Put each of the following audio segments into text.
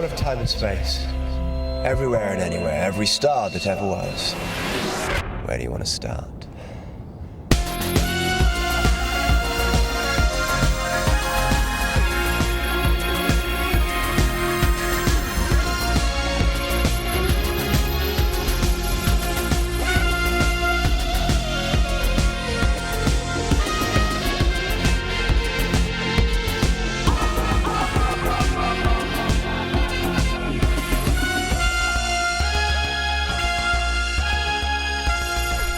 All of time and space. Everywhere and anywhere, every star that ever was. Where do you want to start?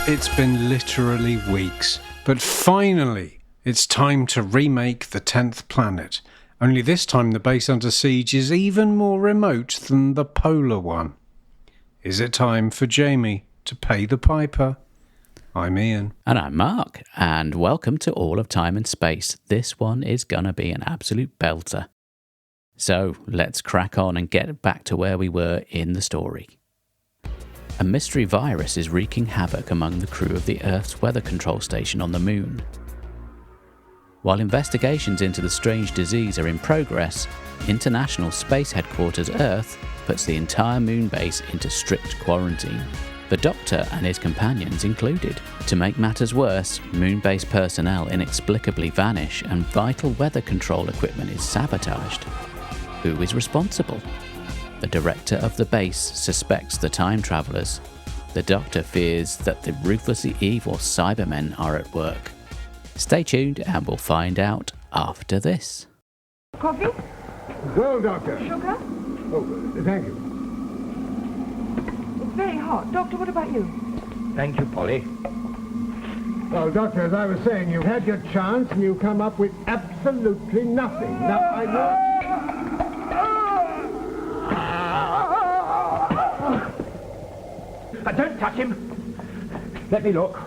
It's been literally weeks, but finally it's time to remake the 10th planet. Only this time the base under siege is even more remote than the polar one. Is it time for Jamie to pay the piper? I'm Iain. And I'm Mark, and welcome to All of Time and Space. This one is gonna be an absolute belter. So let's crack on and get back to where we were in the story. A mystery virus is wreaking havoc among the crew of the Earth's weather control station on the Moon. While investigations into the strange disease are in progress, International Space Headquarters Earth puts the entire Moonbase into strict quarantine, the Doctor and his companions included. To make matters worse, Moonbase personnel inexplicably vanish and vital weather control equipment is sabotaged. Who is responsible? The director of the base suspects the time travelers. The Doctor fears that the ruthlessly evil Cybermen are at work. Stay tuned and we'll find out after this. Coffee? Go, Doctor. Sugar? Oh, thank you. It's very hot. Doctor, what about you? Thank you, Polly. Well, Doctor, as I was saying, you've had your chance and you've come up with absolutely nothing. Now, I know... Don't touch him. Let me look.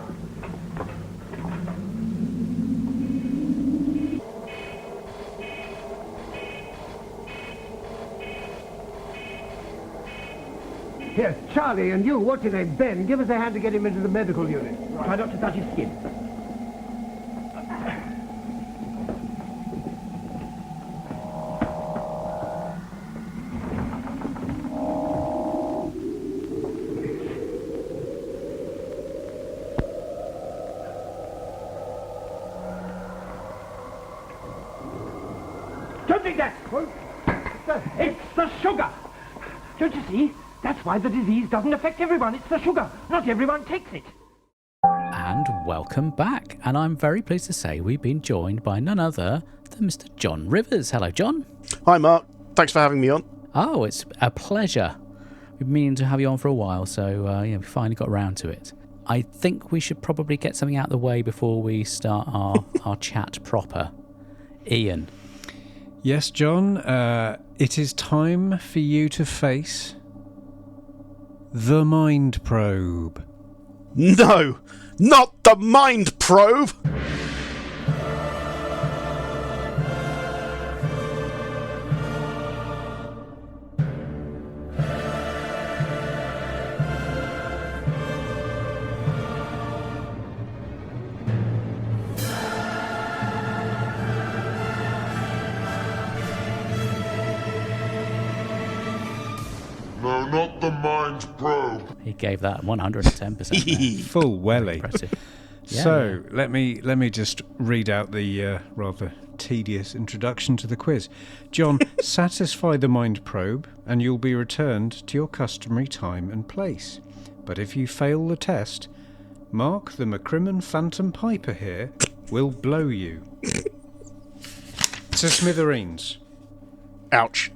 Yes, Charlie and you, what's your name, Ben? Give us a hand to get him into the medical unit. Try not to touch his skin. Don't drink that! It's the sugar! Don't you see? That's why the disease doesn't affect everyone. It's the sugar. Not everyone takes it. And welcome back. And I'm very pleased to say we've been joined by none other than Mr. John Rivers. Hello, John. Hi, Mark. Thanks for having me on. Oh, it's a pleasure. We've been meaning to have you on for a while, so we finally got around to it. I think we should probably get something out of the way before we start our chat proper. Iain. Yes, John, it is time for you to face the Mind Probe. No, not the Mind Probe! No, not the Mind Probe. He gave that 110% there. Full welly. Impressive. Yeah. So let me just read out the rather tedious introduction to the quiz. John, satisfy the Mind Probe and you'll be returned to your customary time and place. But if you fail the test, Mark the McCrimmon Phantom Piper here will blow you to smithereens. Ouch.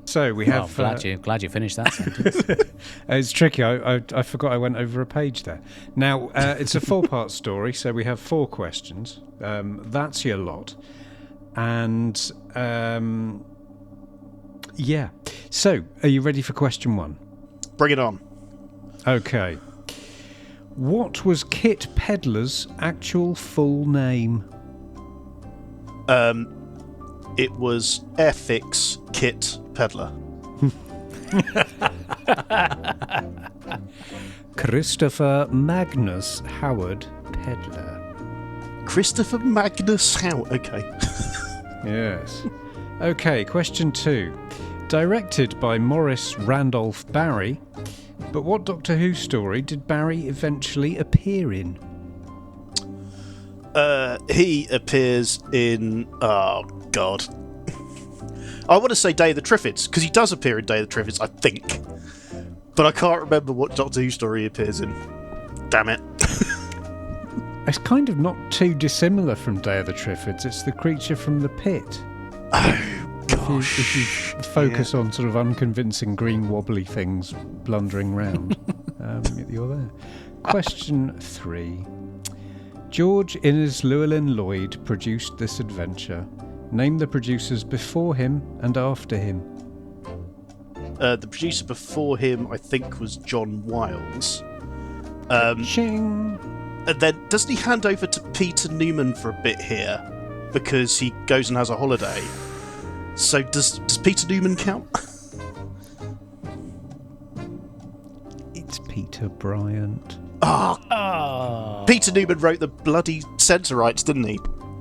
So we have... glad you finished that sentence. It's tricky. I forgot I went over a page there. Now, it's a four-part story, so we have 4 questions. That's your lot. And, yeah. So, are you ready for question 1? Bring it on. Okay. What was Kit Pedler's actual full name? It was Airfix Kit Pedler. Christopher Magnus Howard Pedler. Christopher Magnus Howard. Okay. Yes. Okay, question 2. Directed by Maurice Randolph Barry. But what Doctor Who story did Barry eventually appear in? He appears in... Oh, God. I want to say Day of the Triffids, because he does appear in Day of the Triffids, I think. But I can't remember what Doctor Who story he appears in. Damn it. It's kind of not too dissimilar from Day of the Triffids. It's the creature from the pit. Oh, gosh. If you focus on sort of unconvincing green wobbly things blundering round, you're there. Question 3. George Innes Llewellyn Lloyd produced this adventure. Name the producers before him and after him. The producer before him, I think, was John Wiles. Ching! And then, doesn't he hand over to Peter Newman for a bit here? Because he goes and has a holiday. So does Peter Newman count? It's Peter Bryant. Oh. Peter Newman wrote the bloody censor rights, didn't he?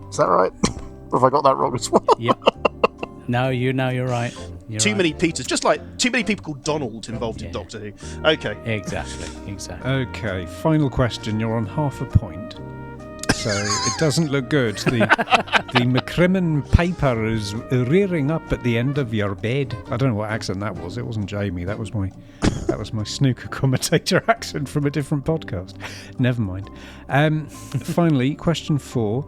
Is that right? Or have I got that wrong as well? Yep. No, you're right. Too many Peters. Just like too many people called Donald involved in Doctor Who. Okay. Exactly. Okay, final question. You're on half a point. So it doesn't look good. The McCrimmon paper is rearing up at the end of your bed. I don't know what accent that was. It wasn't Jamie. That was my snooker commentator accent from a different podcast. Never mind. Finally, question 4.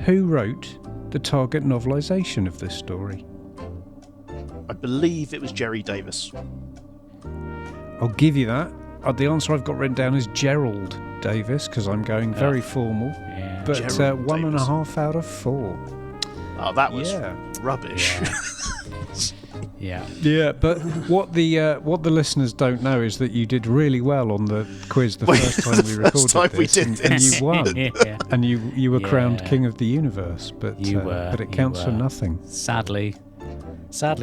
Who wrote the target novelisation of this story? I believe it was Jerry Davis. I'll give you that. The answer I've got written down is Gerald Davis, because I'm going very formal. Yeah. But Gerald 1.5 out of 4. Oh, that was rubbish. Yeah. But what the listeners don't know is that you did really well on the quiz the first time we recorded this, and you won, Yeah. and you were crowned king of the universe. But but it counts for nothing. Sadly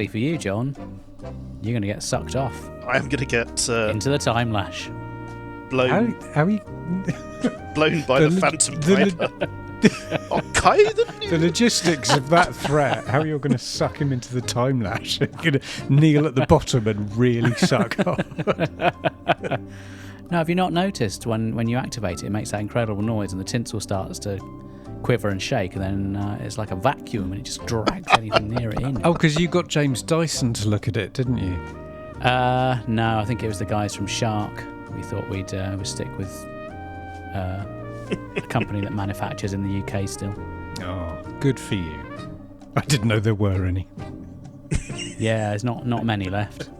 for you, John, you're going to get sucked off. I am going to get into the time lash. Blown. How are you? Blown by the Phantom Thread. Okay, the logistics of that threat, how you're going to suck him into the time lash. You're going to kneel at the bottom and really suck off. No, have you not noticed when you activate it, it makes that incredible noise and the tinsel starts to quiver and shake, and then it's like a vacuum and it just drags anything near it in. Oh, because you got James Dyson to look at it, didn't you? No, I think it was the guys from Shark. We thought we'd stick with a company that manufactures in the UK still. Oh, good for you. I didn't know there were any. Yeah, there's not many left.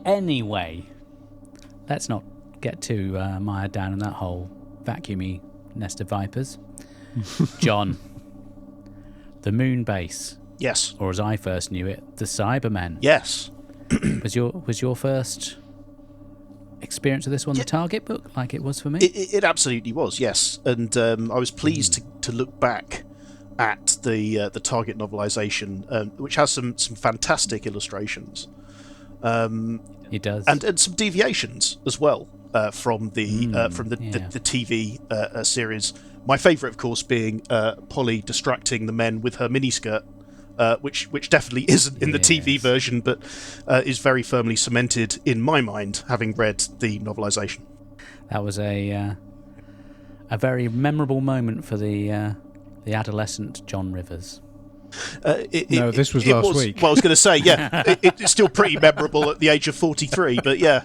Anyway, let's not get too mired down in that whole vacuumy nest of vipers. John, the Moonbase. Yes. Or as I first knew it, the Cybermen. Yes. Was your first experience of this one the target book, like it was for me? It absolutely was, yes. And I was pleased to look back at the target novelisation, which has some fantastic illustrations. It does, and some deviations as well from the TV series. My favourite, of course, being Polly distracting the men with her miniskirt. Which definitely isn't in the TV version, but is very firmly cemented in my mind, having read the novelisation. That was a very memorable moment for the adolescent John Rivers. This was last week. Well, I was going to say, yeah, it's still pretty memorable at the age of 43, but yeah.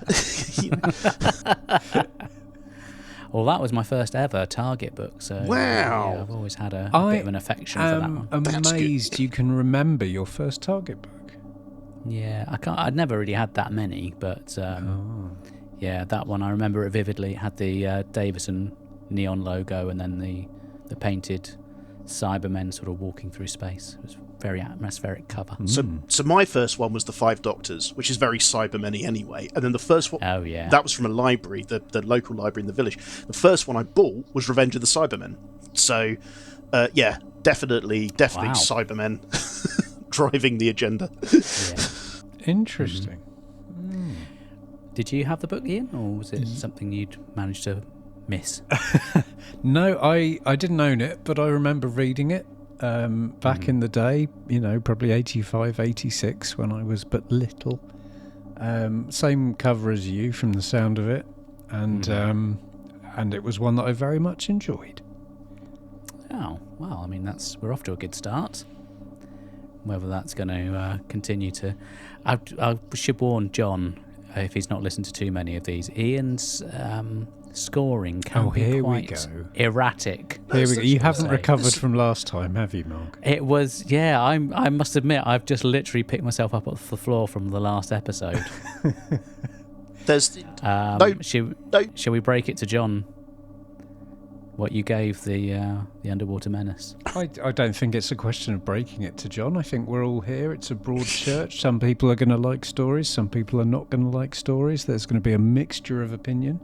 Well, that was my first ever Target book, so wow. Yeah, I've always had a bit of an affection for that one. I'm amazed you can remember your first Target book. Yeah, I'd never really had that many, but yeah, that one I remember it vividly. It had the Davison neon logo and then the painted Cybermen sort of walking through space. It was a very atmospheric cover. So my first one was the Five Doctors, which is very Cybermen-y anyway. And then the first one, that was from a library, the local library in the village. The first one I bought was Revenge of the Cybermen. So, yeah, definitely wow. Cybermen driving the agenda. Yeah. Interesting. Did you have the book, Iain, or was it something you'd managed to miss? No, I didn't own it, but I remember reading it. back in the day, probably 85, 86 when I was but little. Same cover as you from the sound of it, and it was one that I very much enjoyed. Oh, well, I mean, we're off to a good start. Whether that's going to continue to... I should warn John, if he's not listened to too many of these, Ian's scoring can be quite erratic. Here we go. You haven't recovered from last time, have you, Mark? It was, yeah, I must admit, I've just literally picked myself up off the floor from the last episode. There's... Shall we break it to John? What you gave the Underwater Menace? I don't think it's a question of breaking it to John. I think we're all here. It's a broad church. Some people are going to like stories. Some people are not going to like stories. There's going to be a mixture of opinion.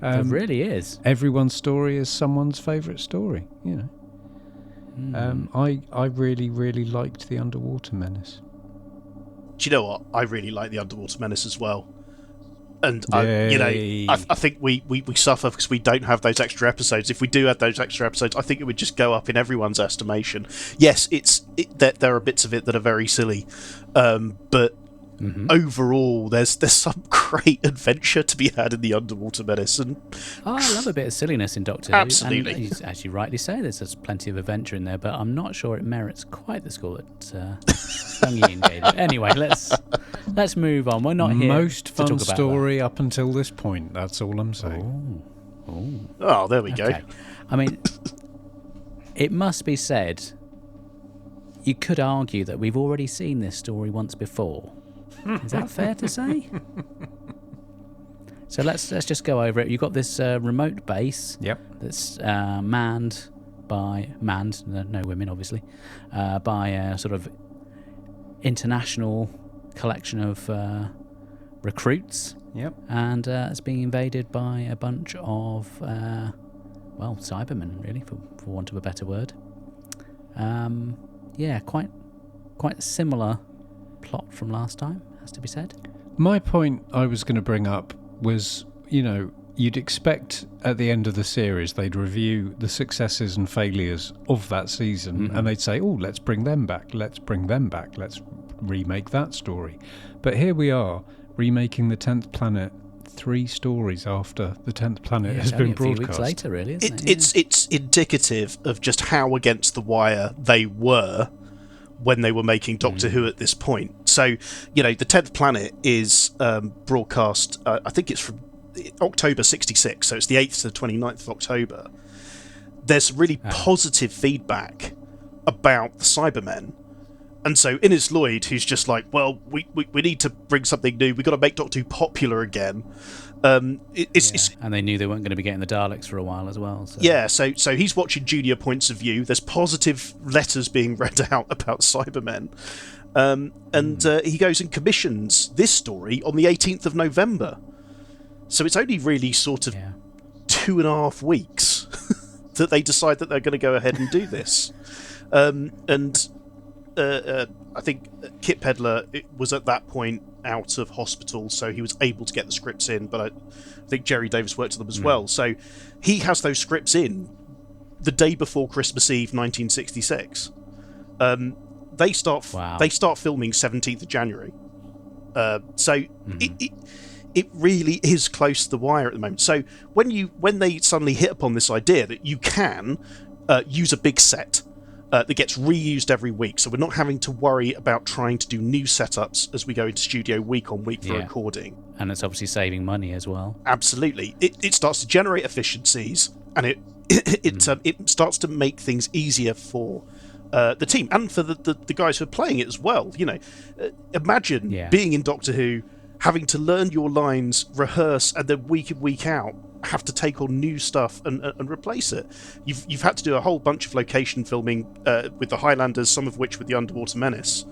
It really is. Everyone's story is someone's favourite story, I really, really liked the Underwater Menace. Do you know what? I really like the Underwater Menace as well. And I think we suffer because we don't have those extra episodes. If we do have those extra episodes, I think it would just go up in everyone's estimation. Yes, there are bits of it that are very silly, but overall, there's some great adventure to be had in the Underwater Menace. And I love a bit of silliness in Doctor Who. Absolutely, and as you rightly say, there's plenty of adventure in there, but I'm not sure it merits quite the score that young Iain gave it. Anyway, let's move on. We're not here most to fun talk about story up until this point. That's all I'm saying. Oh, there we go. I mean, it must be said, you could argue that we've already seen this story once before. Is that fair to say? So let's just go over it. You've got this remote base. Yep. That's manned, no women obviously, by a sort of international collection of recruits. Yep. And it's being invaded by a bunch of Cybermen, really, for want of a better word. Quite similar plot from last time, has to be said. My point I was going to bring up was, you'd expect at the end of the series they'd review the successes and failures of that season, and they'd say, let's bring them back, let's remake that story. But here we are, remaking the 10th Planet 3 stories after the 10th Planet has been broadcast. A few weeks later, really, isn't it? It's indicative of just how against the wire they were when they were making Doctor Who at this point. So, the 10th Planet is broadcast, I think it's from October 66, so it's the 8th to the 29th of October. There's really positive feedback about the Cybermen. And so Innes Lloyd, who's just like, well, we need to bring something new, we've got to make Doctor Who popular again. And they knew they weren't going to be getting the Daleks for a while as well. So. Yeah, so he's watching junior points of view. There's positive letters being read out about Cybermen. He goes and commissions this story on the 18th of November. So it's only really sort of 2.5 weeks that they decide that they're going to go ahead and do this. I think Kit Pedler was at that point out of hospital, so he was able to get the scripts in, but I think Jerry Davis worked on them as well. So he has those scripts in the day before Christmas Eve 1966. They start filming 17th of January. It really is close to the wire at the moment. So when they suddenly hit upon this idea that you can use a big set that gets reused every week, so we're not having to worry about trying to do new setups as we go into studio week on week for recording. And it's obviously saving money as well. Absolutely. It starts to generate efficiencies, and it starts to make things easier for the team and for the guys who are playing it as well. Imagine being in Doctor Who, having to learn your lines, rehearse, and then week in, week out have to take on new stuff and replace it. You've had to do a whole bunch of location filming with the Highlanders, some of which with the Underwater Menace.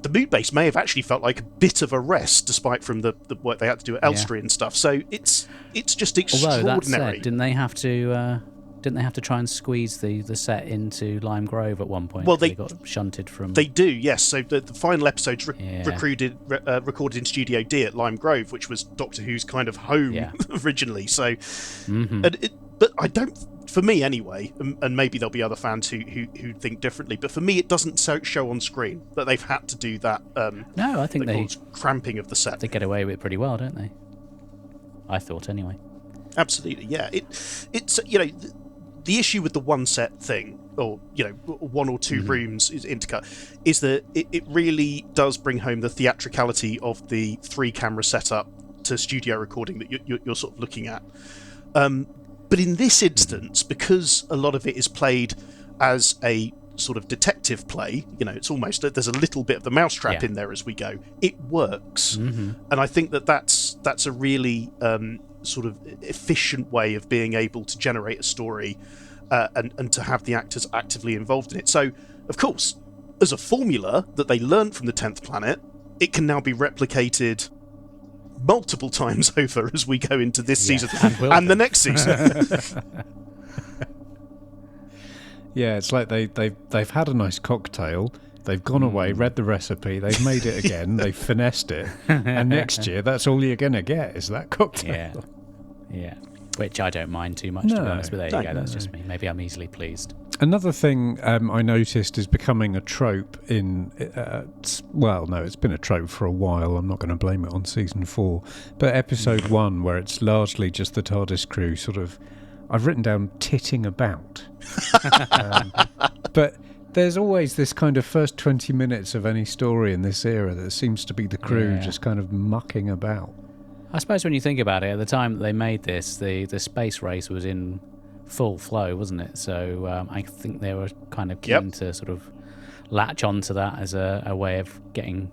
The Moonbase may have actually felt like a bit of a rest, despite from the work they had to do at Elstree and stuff. So it's just extraordinary. Although that said, didn't they have to try and squeeze the set into Lime Grove at one point? Well, they got shunted from. They do, yes. So the final episodes recorded in Studio D at Lime Grove, which was Doctor Who's kind of home originally. So, but I don't for me anyway, and maybe there'll be other fans who think differently, but for me it doesn't show on screen that they've had to do that. No, I think they cramping of the set. They get away with it pretty well, don't they? I thought anyway. Absolutely, yeah. It's the issue with the one set thing, or one or two rooms is intercut, is that it really does bring home the theatricality of the 3-camera setup to studio recording that you're sort of looking at. But in this instance, because a lot of it is played as a sort of detective play, it's almost, there's a little bit of the mousetrap in there as we go. It works, and I think that's a really sort of efficient way of being able to generate a story and to have the actors actively involved in it. So, of course, as a formula that they learned from the 10th Planet, it can now be replicated multiple times over as we go into this season and the next season. Yeah, it's like they've had a nice cocktail, they've gone away, read the recipe, they've made it again, they've finessed it, and next year that's all you're going to get is that cocktail. Yeah. Which I don't mind too much, to be honest, but there you go, that's just me. Maybe I'm easily pleased. Another thing I noticed is becoming a trope in... it's been a trope for a while, I'm not going to blame it on season 4, but episode 1, where it's largely just the TARDIS crew sort of... I've written down titting about. But there's always this kind of first 20 minutes of any story in this era that seems to be the crew just kind of mucking about. I suppose when you think about it, at the time that they made this, the space race was in full flow, wasn't it? So I think they were kind of keen to sort of latch onto that as a way of getting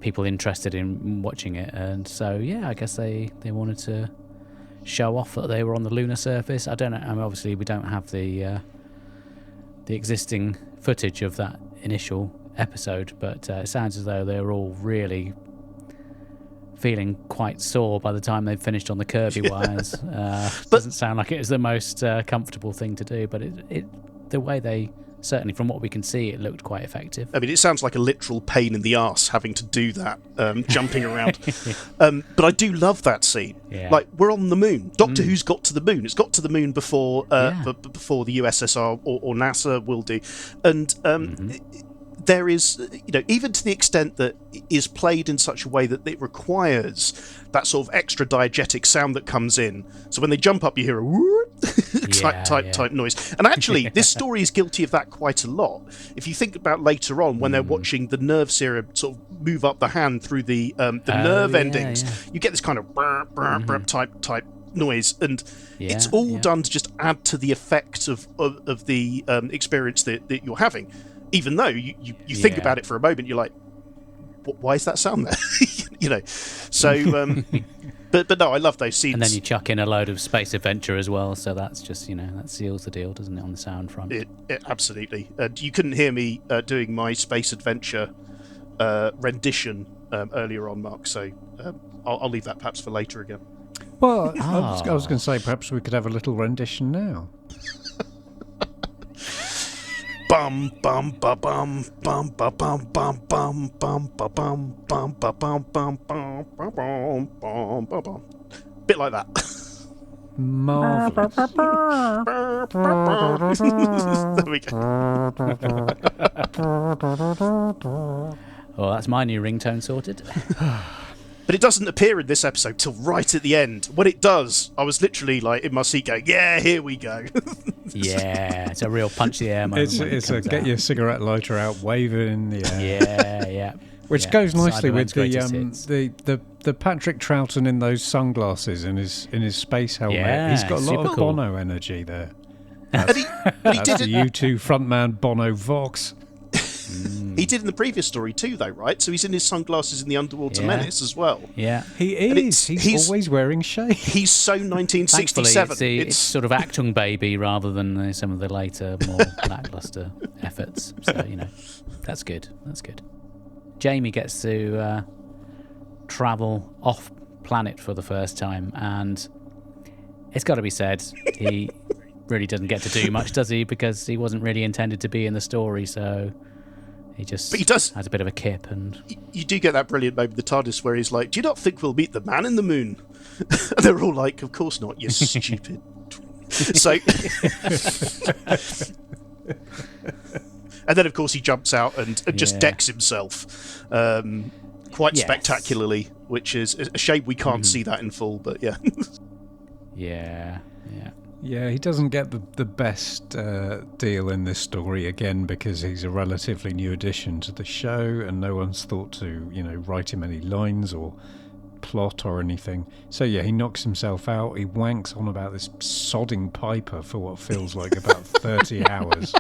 people interested in watching it. And so, I guess they wanted to show off that they were on the lunar surface. I don't know. I mean, obviously, we don't have the existing footage of that initial episode, but it sounds as though they were all really feeling quite sore by the time they've finished on the Kirby wires. Doesn't sound like it was the most comfortable thing to do, but the way they, certainly from what we can see, it looked quite effective. I mean, it sounds like a literal pain in the arse having to do that, jumping around. But I do love that scene. Yeah. Like, we're on the moon. Doctor Who's got to the moon. It's got to the moon before before the USSR or NASA will do. And there is, even to the extent that it is played in such a way that it requires that sort of extra diegetic sound that comes in. So when they jump up, you hear a whoop type noise. And actually, this story is guilty of that quite a lot. If you think about later on, when they're watching the nerve serum sort of move up the hand through the nerve endings, you get this kind of burp, burp, burp type noise, and it's all done to just add to the effect of the experience that you're having. Even though you think about it for a moment, you're like, why is that sound there? So but no, I love those scenes. And then you chuck in a load of space adventure as well, so that's just, that seals the deal, doesn't it, on the sound front? It absolutely. You couldn't hear me doing my space adventure rendition earlier on, Mark, so I'll leave that perhaps for later again. Well, I was going to say perhaps we could have a little rendition now. Bum bum ba bum bum ba bum bum bum bum ba bum bum ba bum bum bum bum bum bum bum. Bit like that. Marvellous. There we go. Well, that's my new ringtone sorted. But it doesn't appear in this episode till right at the end. When it does, I was literally like in my seat going, "Yeah, here we go." Yeah, it's a real punch the air moment. It's a get your cigarette lighter out, wave it in the air. Yeah. Which goes nicely with the Patrick Troughton in those sunglasses in his space helmet. Yeah, he's got a lot of cool. Bono energy there. That's the U2 frontman Bono Vox. He did in the previous story too, though, right? So he's in his sunglasses in the Underwater Menace as well. Yeah, he is. He's always wearing shades. He's so 1967. It's sort of Achtung Baby rather than some of the later, more lackluster efforts. So that's good. That's good. Jamie gets to travel off planet for the first time, and it's got to be said, he really doesn't get to do much, does he? Because he wasn't really intended to be in the story, so. He does has a bit of a kip, and you do get that brilliant moment, the TARDIS, where he's like, "Do you not think we'll meet the man in the moon?" And they're all like, "Of course not, you stupid." So, and then of course he jumps out and just decks himself quite spectacularly, which is a shame we can't see that in full. But yeah, Yeah, he doesn't get the best deal in this story, again, because he's a relatively new addition to the show and no one's thought to, write him any lines or plot or anything. So yeah, he knocks himself out. He wanks on about this sodding Piper for what feels like about 30 hours.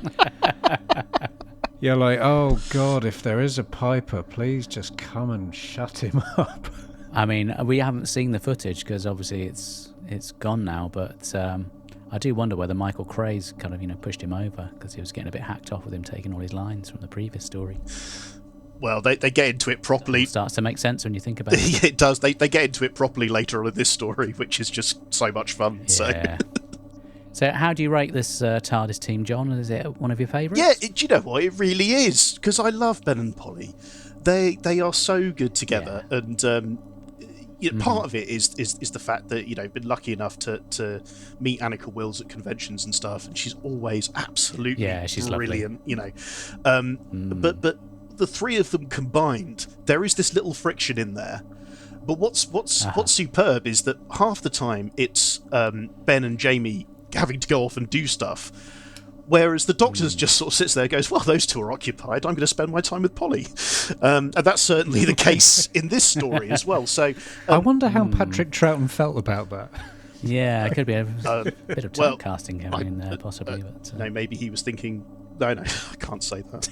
You're like, oh God, if there is a Piper, please just come and shut him up. I mean, we haven't seen the footage because obviously it's gone now, but I do wonder whether Michael Cray's kind of, pushed him over because he was getting a bit hacked off with him taking all his lines from the previous story. Well, they get into it properly. It starts to make sense when you think about it. It does. They get into it properly later on in this story, which is just so much fun. Yeah. So how do you rate this TARDIS team, John? Is it one of your favourites? Yeah, do you know what? It really is, because I love Ben and Polly. They are so good together, and part of it is the fact that been lucky enough to meet Annika Wills at conventions and stuff, and she's always absolutely she's brilliant. Lovely. But the three of them combined, there is this little friction in there. But what's superb is that half the time it's Ben and Jamie having to go off and do stuff, whereas the Doctor just sort of sits there and goes, well, those two are occupied, I'm going to spend my time with Polly. And that's certainly the case in this story as well. So I wonder how Patrick Troughton felt about that. Yeah, it could be a bit of typecasting going in there, possibly. But, no, maybe he was thinking, no, I can't say that.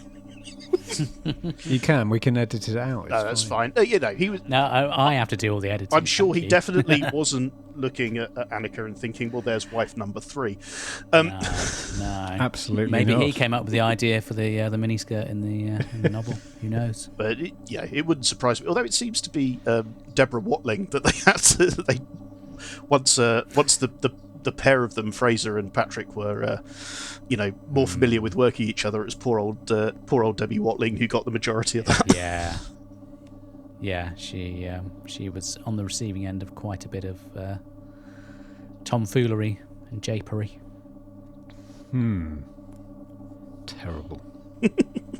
You can. We can edit it out. No, that's fine. He was. No, I have to do all the editing. I'm sure he definitely wasn't looking at Annika and thinking, well, there's wife number 3. No, absolutely. Maybe not. he came up with the idea for the miniskirt in the novel. Who knows? But it wouldn't surprise me. Although it seems to be Deborah Watling that they had to. Once the pair of them, Fraser and Patrick, were more familiar with working each other, it was poor old Debbie Watling who got the majority of that. Yeah, she was on the receiving end of quite a bit of tomfoolery and japery. Terrible.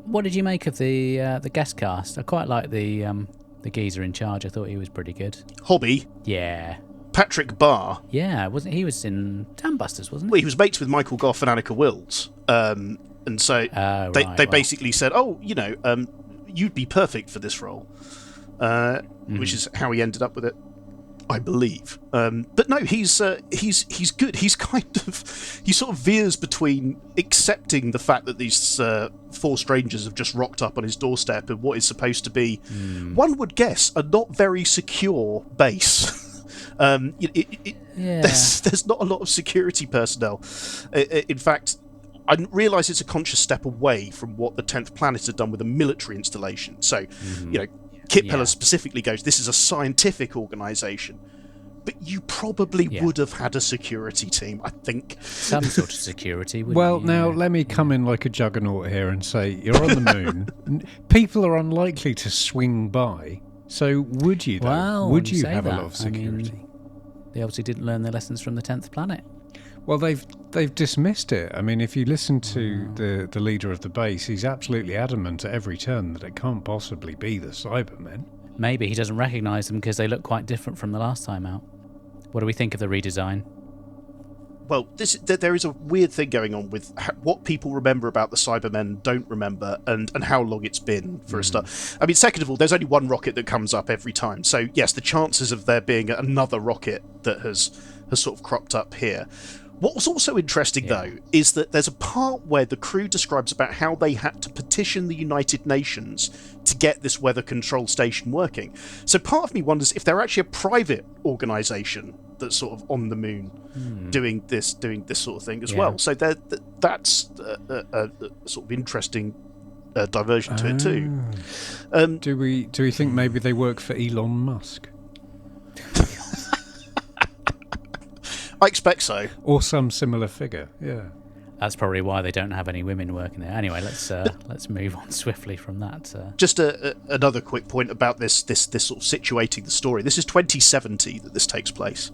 What did you make of the guest cast? I quite like the geezer in charge. I thought he was pretty good. Hobby. Yeah. Patrick Barr. Yeah, wasn't he? Was in Dambusters, wasn't he? Well, he was mates with Michael Gough and Annika Wills, and so they basically said, you'd be perfect for this role, which is how he ended up with it, I believe. But no, he's good. He's he sort of veers between accepting the fact that these 4 strangers have just rocked up on his doorstep and what is supposed to be, one would guess, a not very secure base. There's not a lot of security personnel. In fact, I realise it's a conscious step away from what the 10th Planet had done with a military installation. So, Kit Pedler specifically goes, this is a scientific organisation. But you probably would have had a security team, I think. Some sort of security. Well, now, let me come in like a juggernaut here and say, you're on the moon. People are unlikely to swing by. So would you, though? Well, would you have a lot of security? They obviously didn't learn their lessons from the 10th Planet. Well, they've dismissed it. I mean, if you listen to the leader of the base, he's absolutely adamant at every turn that it can't possibly be the Cybermen. Maybe he doesn't recognise them because they look quite different from the last time out. What do we think of the redesign? Well, there is a weird thing going on with what people remember about the Cybermen don't remember, and how long it's been, for a start. I mean, second of all, there's only one rocket that comes up every time. So, yes, the chances of there being another rocket that has sort of cropped up here. What was also interesting, though, is that there's a part where the crew describes about how they had to petition the United Nations to get this weather control station working. So part of me wonders if they're actually a private organisation that's sort of on the moon doing this sort of thing as well. So that's a sort of interesting diversion to it too. Do we think maybe they work for Elon Musk? I expect so. Or some similar figure, yeah. That's probably why they don't have any women working there. Anyway, let's move on swiftly from that. Just another quick point about this sort of situating the story. This is 2070 that this takes place.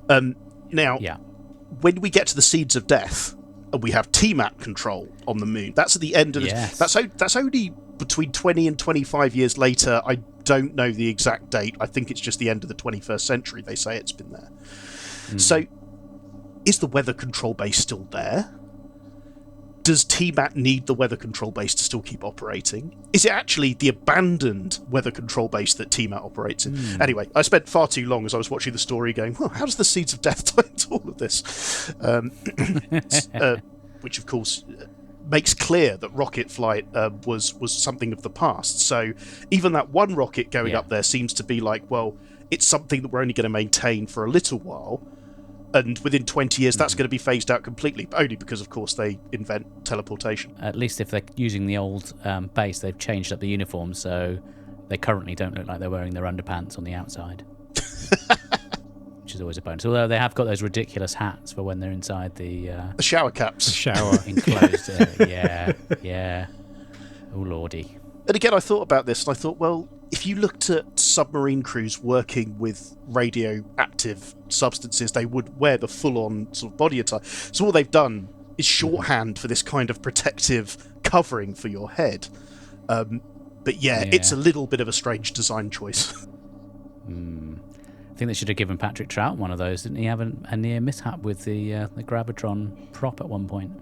Now, when we get to the Seeds of Death, and we have T-Mat control on the moon, that's at the end of Yes. That's only between 20 and 25 years later. I don't know the exact date. I think it's just the end of the 21st century. They say it's been there. So, is the weather control base still there? Does T-Mat need the weather control base to still keep operating? Is it actually the abandoned weather control base that T-Mat operates in? Anyway, I spent far too long as I was watching the story going, well, how does the Seeds of Death tie into all of this? Which, of course, makes clear that rocket flight was something of the past. So even that one rocket going up there seems to be like, well, it's something that we're only going to maintain for a little while. And within 20 years, that's going to be phased out completely, only because, of course, they invent teleportation. At least if they're using the old base, they've changed up the uniform, so they currently don't look like they're wearing their underpants on the outside. Which is always a bonus. Although they have got those ridiculous hats for when they're inside the shower caps. Shower. Enclosed. Yeah. Oh, lordy. And again, I thought about this, and I thought, well, if you looked at submarine crews working with radioactive substances, they would wear the full-on sort of body attire. So all they've done is shorthand for this kind of protective covering for your head. But yeah, it's a little bit of a strange design choice. I think they should have given Patrick Troughton one of those. Didn't he have a near mishap with the Gravitron prop at one point?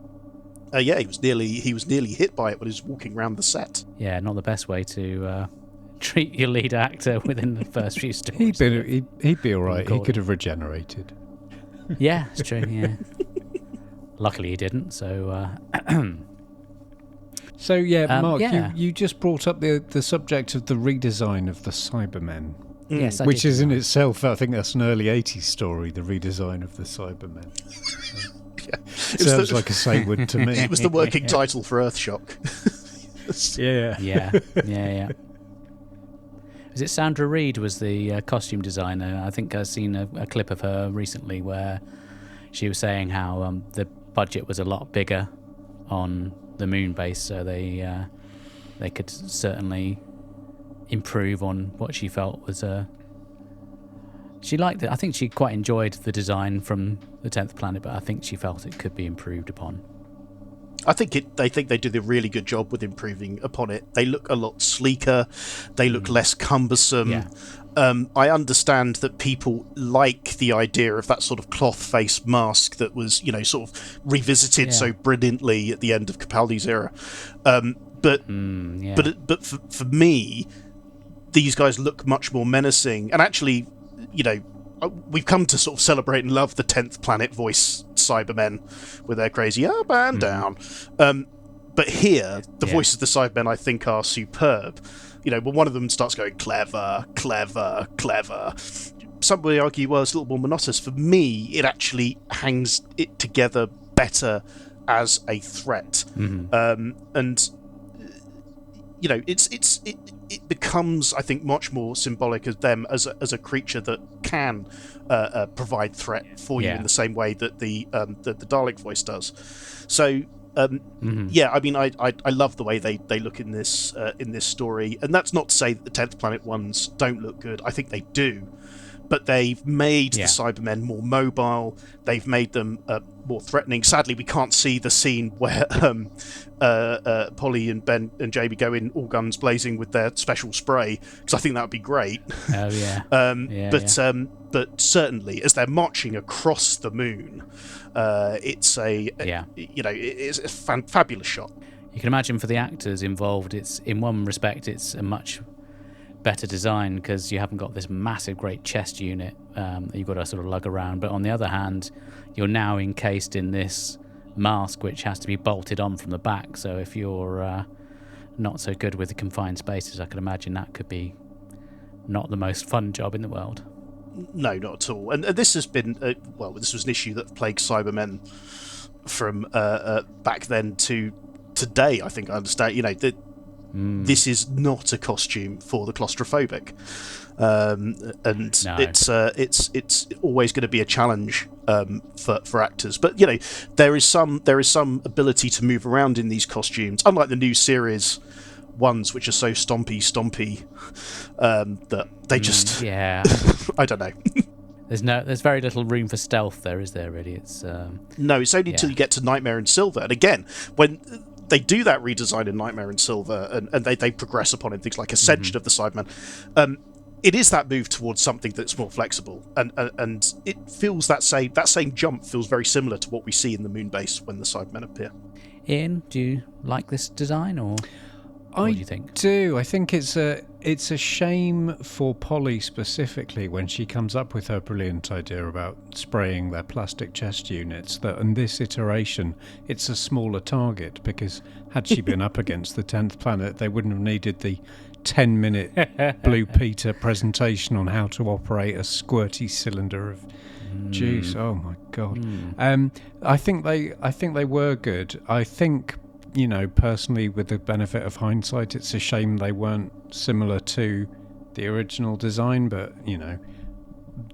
Yeah, he was nearly hit by it when he was walking around the set. Yeah, not the best way to treat your lead actor within the first few stories. He'd be all right. He could have regenerated. Yeah, it's true. Yeah. Luckily, he didn't. So. So yeah, Mark, yeah. You just brought up the subject of the redesign of the Cybermen. Yes, which is in itself, I think that's an early 80s story, the redesign of the Cybermen. Sounds like a Saywood to me. It was the working title for Earthshock. Yeah. Is it Sandra Reed was the costume designer? I think I've seen a clip of her recently where she was saying how the budget was a lot bigger on the Moonbase, so they could certainly improve on what she felt was she liked it. I think she quite enjoyed the design from the 10th Planet, but I think she felt it could be improved upon. I think they did a really good job with improving upon it. They look a lot sleeker. They look less cumbersome. Yeah. I understand that people like the idea of that sort of cloth face mask that was, sort of revisited so brilliantly at the end of Capaldi's era. But for me, these guys look much more menacing. And actually, we've come to sort of celebrate and love the 10th Planet voice Cybermen with their crazy up and down. But here, the voices of the Cybermen, I think, are superb. When one of them starts going clever, clever, clever, some would argue, well, it's a little more monotonous. For me, it actually hangs it together better as a threat. It becomes, I think, much more symbolic of them as a creature that can provide threat for you in the same way that the Dalek voice does. So, I mean, I love the way they look in this story, and that's not to say that the 10th Planet ones don't look good. I think they do. But they've made the Cybermen more mobile. They've made them more threatening. Sadly, we can't see the scene where Polly and Ben and Jamie go in all guns blazing with their special spray, because I think that would be great. Oh yeah. But certainly, as they're marching across the moon, it's it's a fabulous shot. You can imagine for the actors involved, it's in one respect, it's a much better design because you haven't got this massive great chest unit that you've got to sort of lug around, but on the other hand you're now encased in this mask which has to be bolted on from the back, so if you're not so good with the confined spaces, I can imagine that could be not the most fun job in the world. No, not at all. And this has been this was an issue that plagued Cybermen from back then to today. I think I understand, that this is not a costume for the claustrophobic, it's always going to be a challenge for actors. But there is some ability to move around in these costumes, unlike the new series ones, which are so stompy that they just I don't know. There's very little room for stealth there, is there? Really, it's no. It's only until you get to Nightmare in Silver, and again, when they do that redesign in Nightmare in Silver, and they progress upon it, things like Ascension of the Cybermen. It is that move towards something that's more flexible, and it feels that same jump feels very similar to what we see in the Moonbase when the Cybermen appear. Ian, do you like this design, or what do you think? Do. I think it's a shame for Polly specifically when she comes up with her brilliant idea about spraying their plastic chest units, that in this iteration it's a smaller target, because had she been up against the 10th planet, they wouldn't have needed the 10-minute Blue Peter presentation on how to operate a squirty cylinder of juice. Oh my god. I think they were good. I think, personally, with the benefit of hindsight, it's a shame they weren't similar to the original design, but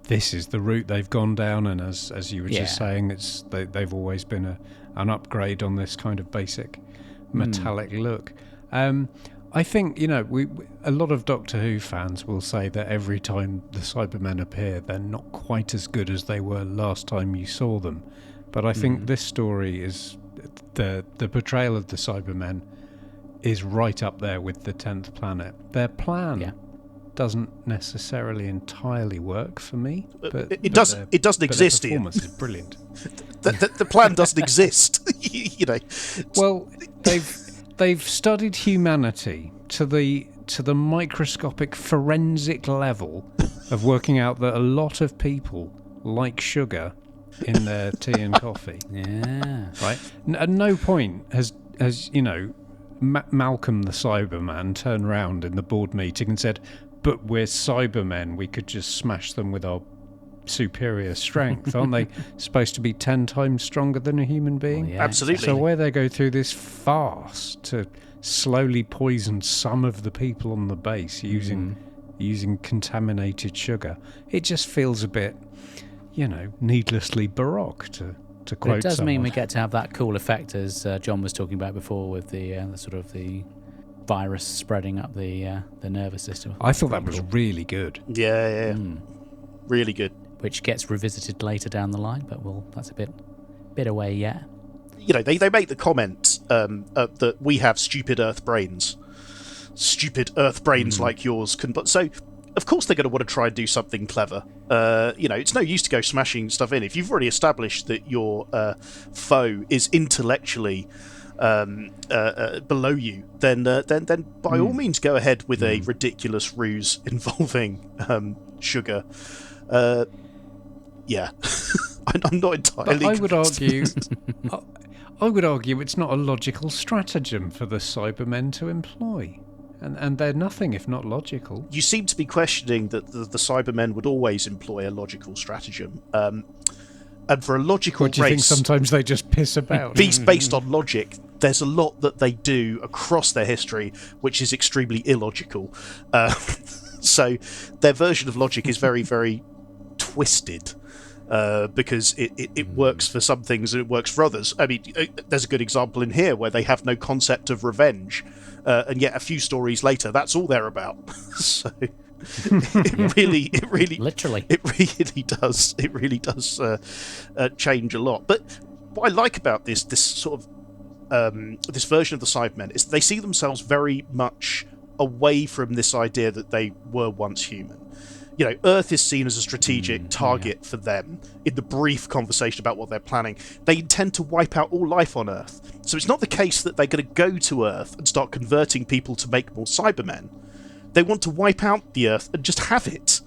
this is the route they've gone down, and as you were just saying, they've always been an upgrade on this kind of basic metallic look. I think, a lot of Doctor Who fans will say that every time the Cybermen appear, they're not quite as good as they were last time you saw them. But I think this story is, the portrayal of the Cybermen is right up there with the 10th planet. Their plan doesn't necessarily entirely work for me. But it doesn't exist, Ian. The performance is brilliant. the plan doesn't exist. Well, they've studied humanity to the microscopic forensic level of working out that a lot of people like sugar in their tea and coffee. Yeah. Right? At no point has Malcolm the Cyberman turned around in the board meeting and said, but we're Cybermen, we could just smash them with our superior strength. Aren't they supposed to be 10 times stronger than a human being? Well, yeah. Absolutely. So where they go through this farce to slowly poison some of the people on the base using contaminated sugar, it just feels a bit, needlessly baroque to But quote it does someone. mean we get to have that cool effect, as John was talking about before, with the sort of the virus spreading up the nervous system. I thought that was really good. Yeah. Really good. Which gets revisited later down the line, but that's a bit away yet. They make the comment that we have stupid Earth brains. Stupid Earth brains like yours can... But so, of course they're going to want to try and do something clever. It's no use to go smashing stuff in. If you've already established that your foe is intellectually below you, then by all means go ahead with a ridiculous ruse involving sugar. Yeah, I'm not entirely. But I would argue it's not a logical stratagem for the Cybermen to employ, and they're nothing if not logical. You seem to be questioning that the Cybermen would always employ a logical stratagem, and for a logical What do you think? race, Sometimes they just piss about. based on logic. There's a lot that they do across their history which is extremely illogical. So their version of logic is very, very twisted. Because it works for some things and it works for others. I mean, there's a good example in here where they have no concept of revenge, and yet a few stories later, that's all they're about. So it really Literally. it really does change a lot. But what I like about this sort of this version of the Cybermen is they see themselves very much away from this idea that they were once human. Earth is seen as a strategic target for them. In the brief conversation about what they're planning, they intend to wipe out all life on Earth. So it's not the case that they're going to go to Earth and start converting people to make more Cybermen. They want to wipe out the Earth and just have it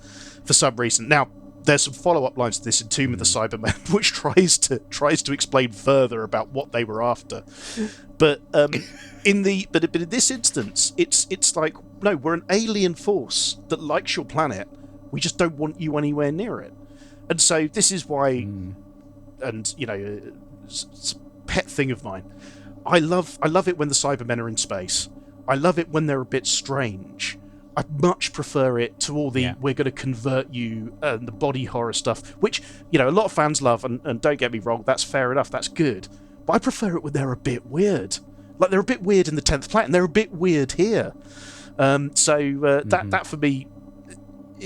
for some reason. Now, there's some follow-up lines to this in Tomb of the Cybermen, which tries to explain further about what they were after. But in this instance, it's like, no, we're an alien force that likes your planet. We just don't want you anywhere near it. And so this is why, and it's a pet thing of mine. I love it when the Cybermen are in space. I love it when they're a bit strange. I much prefer it to all the we're going to convert you and the body horror stuff, which a lot of fans love. And don't get me wrong, that's fair enough. That's good. But I prefer it when they're a bit weird. Like they're a bit weird in the 10th Planet, and they're a bit weird here. That for me.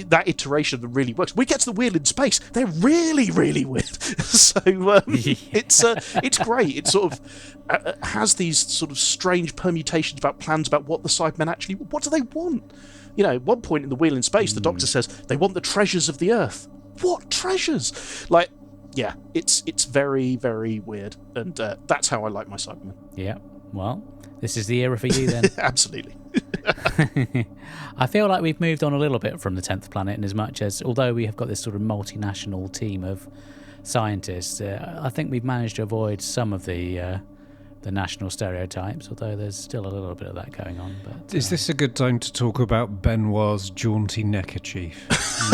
that iteration of them really works. We get to the wheel in space; they're really, really weird. So it's great. It sort of has these sort of strange permutations about plans about what the Cybermen actually. What do they want? You know, at one point in the wheel in space, the Doctor says they want the treasures of the Earth. What treasures? Like, yeah, it's very, very weird, and that's how I like my Cybermen. Yeah. Well, this is the era for you then. Absolutely. I feel like we've moved on a little bit from the 10th Planet, in as much as, although we have got this sort of multinational team of scientists, I think we've managed to avoid some of the national stereotypes, although there's still a little bit of that going on. But is this a good time to talk about Benoit's jaunty neckerchief?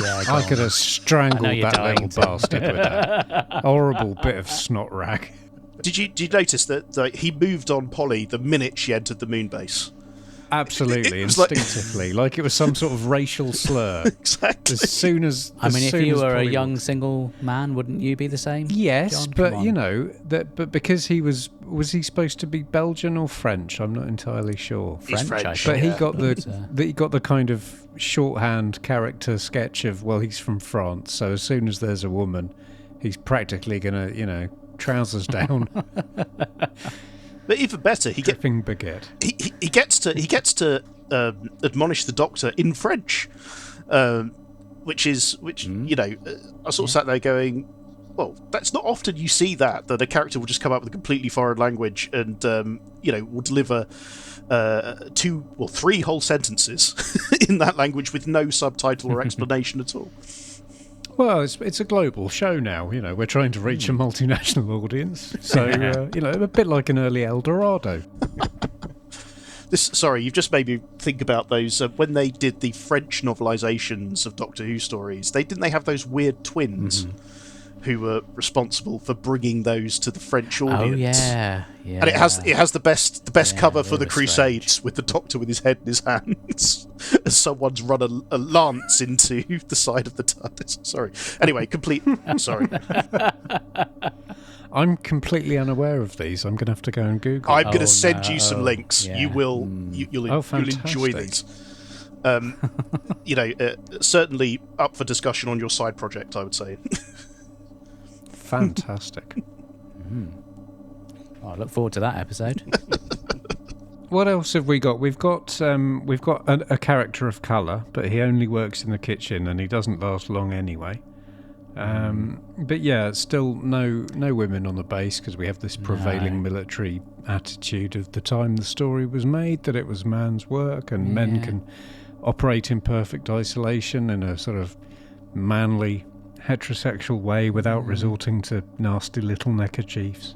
Yeah, I could have strangled that little to. bastard with that horrible bit of snot rag. Did you notice that he moved on Polly the minute she entered the Moonbase? Absolutely, It was instinctively, like it was some sort of racial slur. Exactly. As soon as if you were a Polly young walked- single man, wouldn't you be the same? Yes, John, but come you on. know but because he was he supposed to be Belgian or French? I'm not entirely sure. He's French. I But thought. he got he got the kind of shorthand character sketch of, well, he's from France, so as soon as there's a woman, he's practically gonna, you know, trousers down, But even better, he dripping baguette. gets to admonish the Doctor in French, which you know, I sort of sat there going, well, that's not often you see that a character will just come up with a completely foreign language and you know, will deliver 3 whole sentences in that language with no subtitle or explanation at all. Well, it's a global show now. You know, we're trying to reach a multinational audience, so you know, a bit like an early El Dorado. Sorry, you've just made me think about those when they did the French novelizations of Doctor Who stories. They have those weird twins who were responsible for bringing those to the French audience. Oh yeah. And it has the best cover for they the were Crusades, with the Doctor with his head in his hands as someone's run a lance into the side of the TARDIS. Sorry. Anyway, sorry. I'm completely unaware of these. I'm going to have to go and Google. I'm going to send you some links. Yeah. You will. You'll enjoy fantastic. these. You know, certainly up for discussion on your side project, I would say. Fantastic. I look forward to that episode. What else have we got? We've got a character of colour, but he only works in the kitchen and he doesn't last long anyway. But yeah, still no women on the base, because we have this prevailing military attitude of the time the story was made, that it was man's work and men can operate in perfect isolation in a sort of manly heterosexual way without resorting to nasty little neckerchiefs.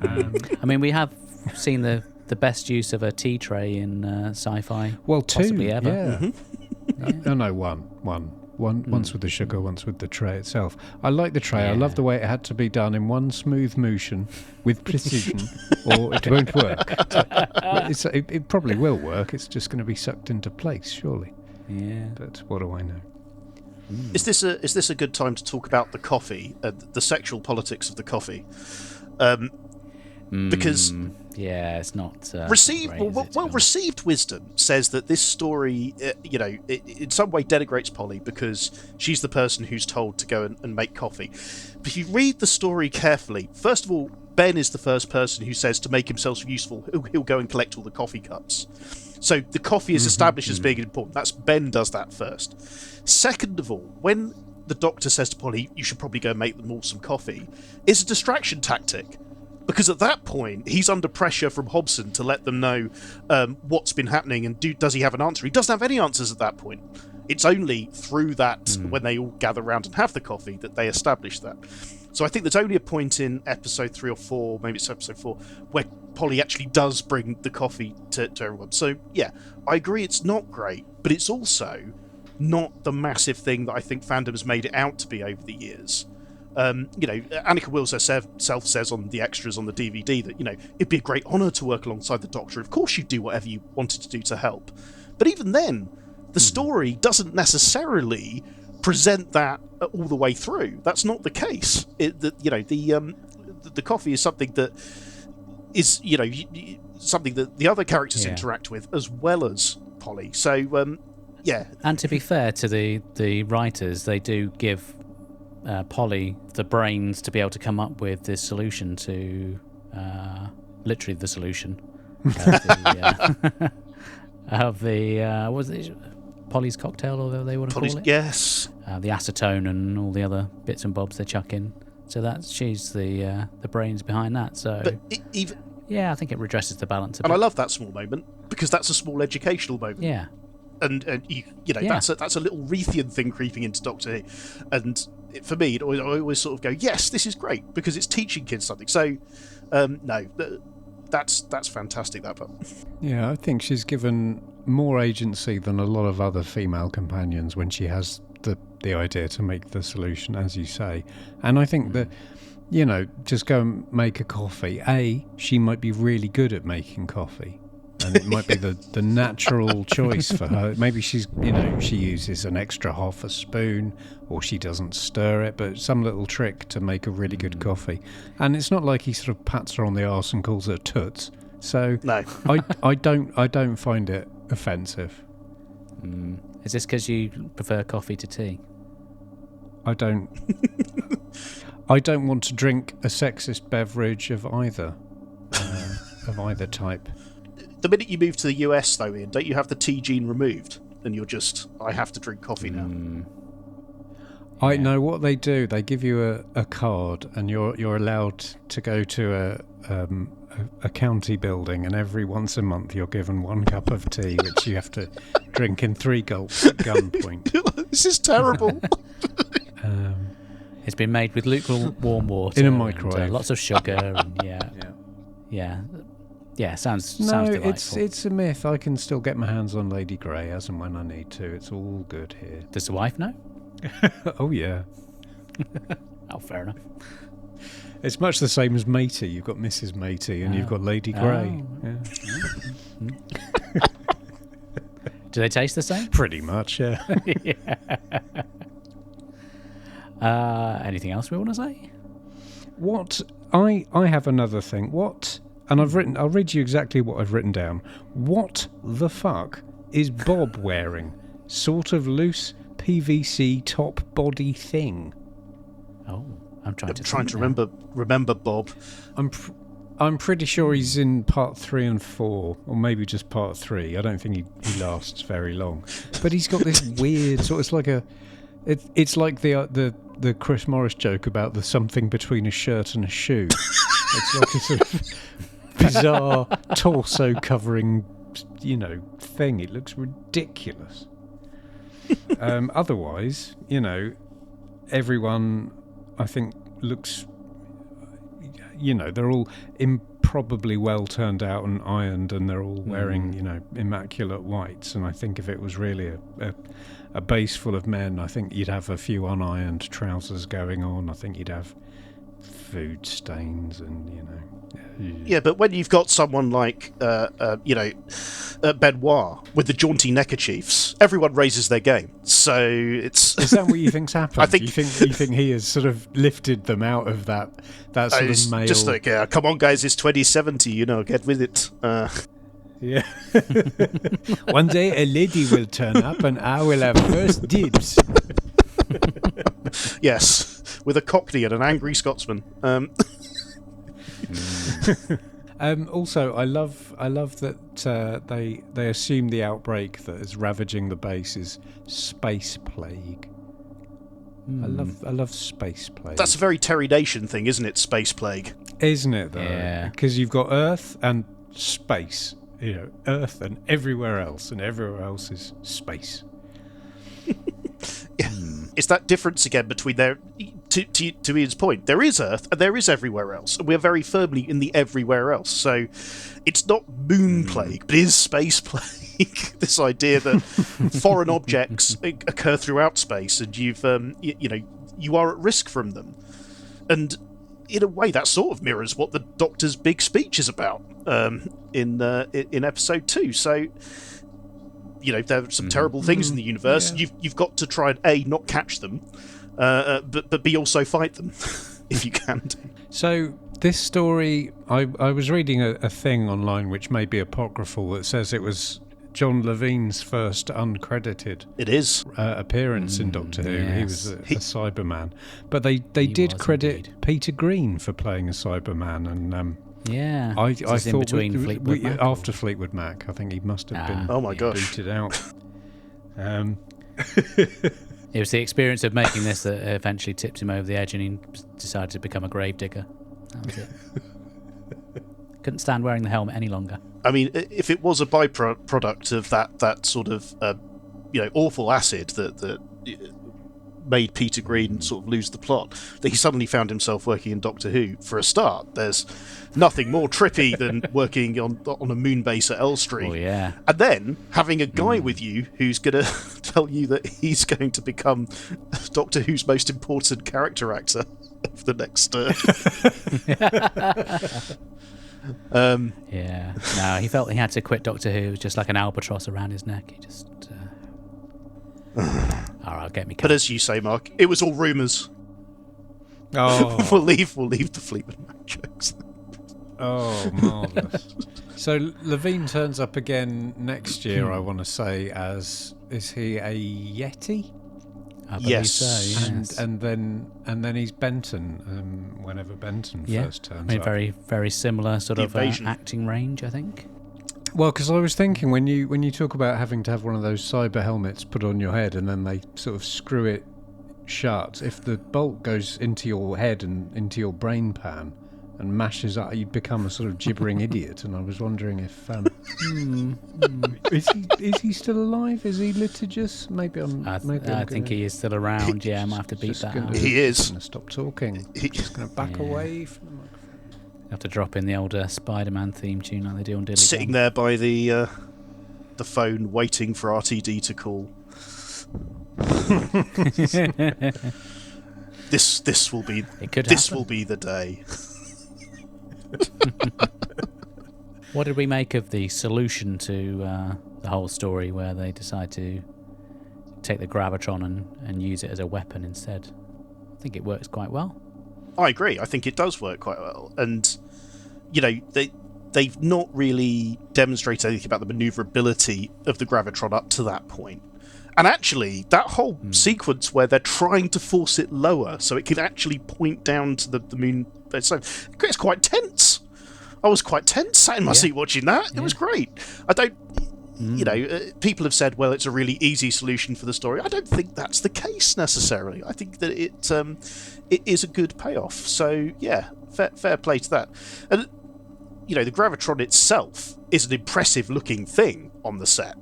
I mean, we have seen the best use of a tea tray in sci-fi. Well, 2, possibly ever. yeah. No, one. Once with the sugar, once with the tray itself. I like the tray. I love the way it had to be done in one smooth motion with precision, or it won't work. It probably will work. It's just going to be sucked into place, surely. Yeah. But what do I know? Is this a good time to talk about the coffee, the sexual politics of the coffee? Because it's not received wisdom says that this story, you know, it in some way denigrates Polly because she's the person who's told to go and make coffee. But if you read the story carefully, first of all, Ben is the first person who says to make himself useful, he'll go and collect all the coffee cups. So the coffee is established as being important. That's Ben does that first. Second of all, when the Doctor says to Polly, you should probably go and make them all some coffee, it's a distraction tactic. Because at that point, he's under pressure from Hobson to let them know what's been happening and does he have an answer? He doesn't have any answers at that point. It's only through that, when they all gather around and have the coffee, that they establish that. So I think there's only a point in episode 3 or 4, maybe it's episode 4, where Polly actually does bring the coffee to everyone. So yeah, I agree it's not great, but it's also not the massive thing that I think fandom has made it out to be over the years. You know, Annika Wills herself says on the extras on the DVD that, you know, it'd be a great honour to work alongside the Doctor. Of course you'd do whatever you wanted to do to help. But even then, the story doesn't necessarily present that all the way through. That's not the case. The coffee is something that is, you know, something that the other characters interact with as well as Polly. So, yeah. And to be fair to the writers, they do give Polly the brains to be able to come up with this solution to literally the solution of the what was it, Polly's cocktail, or whatever they want to call it. Yes. The acetone and all the other bits and bobs they chuck in. So she's the brains behind that. So, But even yeah, I think it redresses the balance a bit. and I love that small moment because that's a small educational moment. Yeah. And you know Yeah. that's a little Reithian thing creeping into Doctor Who, and for me, I always sort of go, yes, this is great because it's teaching kids something. So, no, that's fantastic. That part. Yeah, I think she's given more agency than a lot of other female companions when she has the idea to make the solution, as you say. And I think that, you know, just go and make a coffee. She might be really good at making coffee. And it might be the natural choice for her. Maybe she uses an extra half a spoon, or she doesn't stir it, but some little trick to make a really good coffee. And it's not like he sort of pats her on the arse and calls her toots. So No. I don't find it offensive. Is this because you prefer coffee to tea? I don't want to drink a sexist beverage of either type. The minute you move to the US, though, Ian, don't you have the tea gene removed, and you're just, I have to drink coffee now. I know what they do. They give you a card, and you're allowed to go to a county building, and every once a month you're given 1 cup of tea, which you have to drink in 3 gulps at gunpoint. This is terrible. It's been made with lukewarm water In a and, microwave. lots of sugar, and sounds delightful. it's a myth. I can still get my hands on Lady Grey as and when I need to. It's all good here. Does the wife know? Oh yeah. Oh, fair enough. It's much the same as Matey. You've got Mrs. Matey and you've got Lady Grey. Oh. Yeah. Do they taste the same? Pretty much, yeah. Anything else we want to say? What I have another thing. And I'll read you exactly what I've written down. What the fuck is Bob wearing? Sort of loose PVC top body thing. Oh, I'm trying to remember Bob. I'm pretty sure he's in part 3 and 4, or maybe just part 3. I don't think he lasts very long. But he's got this weird sort. It's like the Chris Morris joke about the something between a shirt and a shoe. It's like a sort of bizarre torso covering, thing. It looks ridiculous. Otherwise, everyone I think looks, they're all improbably well turned out and ironed, and they're all wearing, immaculate whites. And I think if it was really a base full of men, I think you'd have a few unironed trousers going on. I think you'd have food stains and, Yeah, but when you've got someone like, Benoit with the jaunty neckerchiefs, everyone raises their game. So it's... Is that what you think's happened? I think... You think he has sort of lifted them out of that sort of male... Just like, come on, guys, it's 2070, get with it. Yeah. One day a lady will turn up and I will have first dibs. Yes, with a Cockney and an angry Scotsman. Also, I love that they assume the outbreak that is ravaging the base is space plague. I love space plague. That's a very Terry Nation thing, isn't it? Space plague, isn't it? Though, yeah. Because you've got Earth and space. Earth and everywhere else is space. Yeah. It's that difference again between to Ian's point, there is Earth and there is everywhere else, and we're very firmly in the everywhere else. So it's not moon plague, but it is space plague. This idea that foreign objects occur throughout space, and you are at risk from them. And in a way, that sort of mirrors what the Doctor's big speech is about in episode 2. So, there are some terrible things in the universe. Yeah. You've got to try and A, not catch them, but B, also fight them if you can do. So this story, I was reading a thing online which may be apocryphal that says it was John Levine's first uncredited It is. appearance in Doctor Who. He was yes. a Cyberman. But they did was credit indeed. Peter Green for playing a Cyberman, and Yeah. I This is in thought between Fleetwood Mac, after Fleetwood Mac, I think he must have been Oh my gosh. booted out. It was the experience of making this that eventually tipped him over the edge, and he decided to become a gravedigger. That was it. Couldn't stand wearing the helmet any longer. I mean, if it was a byproduct of that sort of awful acid that made Peter Green sort of lose the plot, that he suddenly found himself working in Doctor Who. For a start, there's nothing more trippy than working on a Moonbase at Elstree. Oh yeah. And then having a guy with you who's going to tell you that he's going to become Doctor Who's most important character actor of the next. Yeah. No, he felt he had to quit Doctor Who. It was just like an albatross around his neck. He just. All right, get me. But as you say, Mark, it was all rumours. Oh, We'll leave the Fleetwood Mac jokes. oh, marvellous. So Levine turns up again next year, I want to say, is he a Yeti? I believe Yes. so, yes. And then he's Benton, whenever Benton first turns I mean, up. very, very similar sort The of invasion. acting range, I think. Well, because I was thinking when you talk about having to have one of those cyber helmets put on your head and then they sort of screw it shut, if the bolt goes into your head and into your brain pan and mashes up, you become a sort of gibbering idiot. And I was wondering if is he still alive? Is he litigious? Maybe I'm. I think he is still around. Yeah, I might have to beat that out. He is. Gonna stop talking. Just going to back away from the microphone. Have to drop in the older Spider-Man theme tune like they do on Dilly Sitting there by the phone, waiting for RTD to call. This will be It could this happen. will be the day. What did we make of the solution to the whole story where they decide to take the Gravitron and use it as a weapon instead? I think it works quite well. I agree. I think it does work quite well, and they've not really demonstrated anything about the maneuverability of the Gravitron up to that point. And actually, that whole sequence where they're trying to force it lower so it can actually point down to the moon, it's quite tense. I was quite tense sat in my seat watching that. It was great. I don't. People have said, well, it's a really easy solution for the story. I don't think that's the case necessarily. I think that it is a good payoff. So, yeah, fair play to that. And, the Gravitron itself is an impressive-looking thing on the set.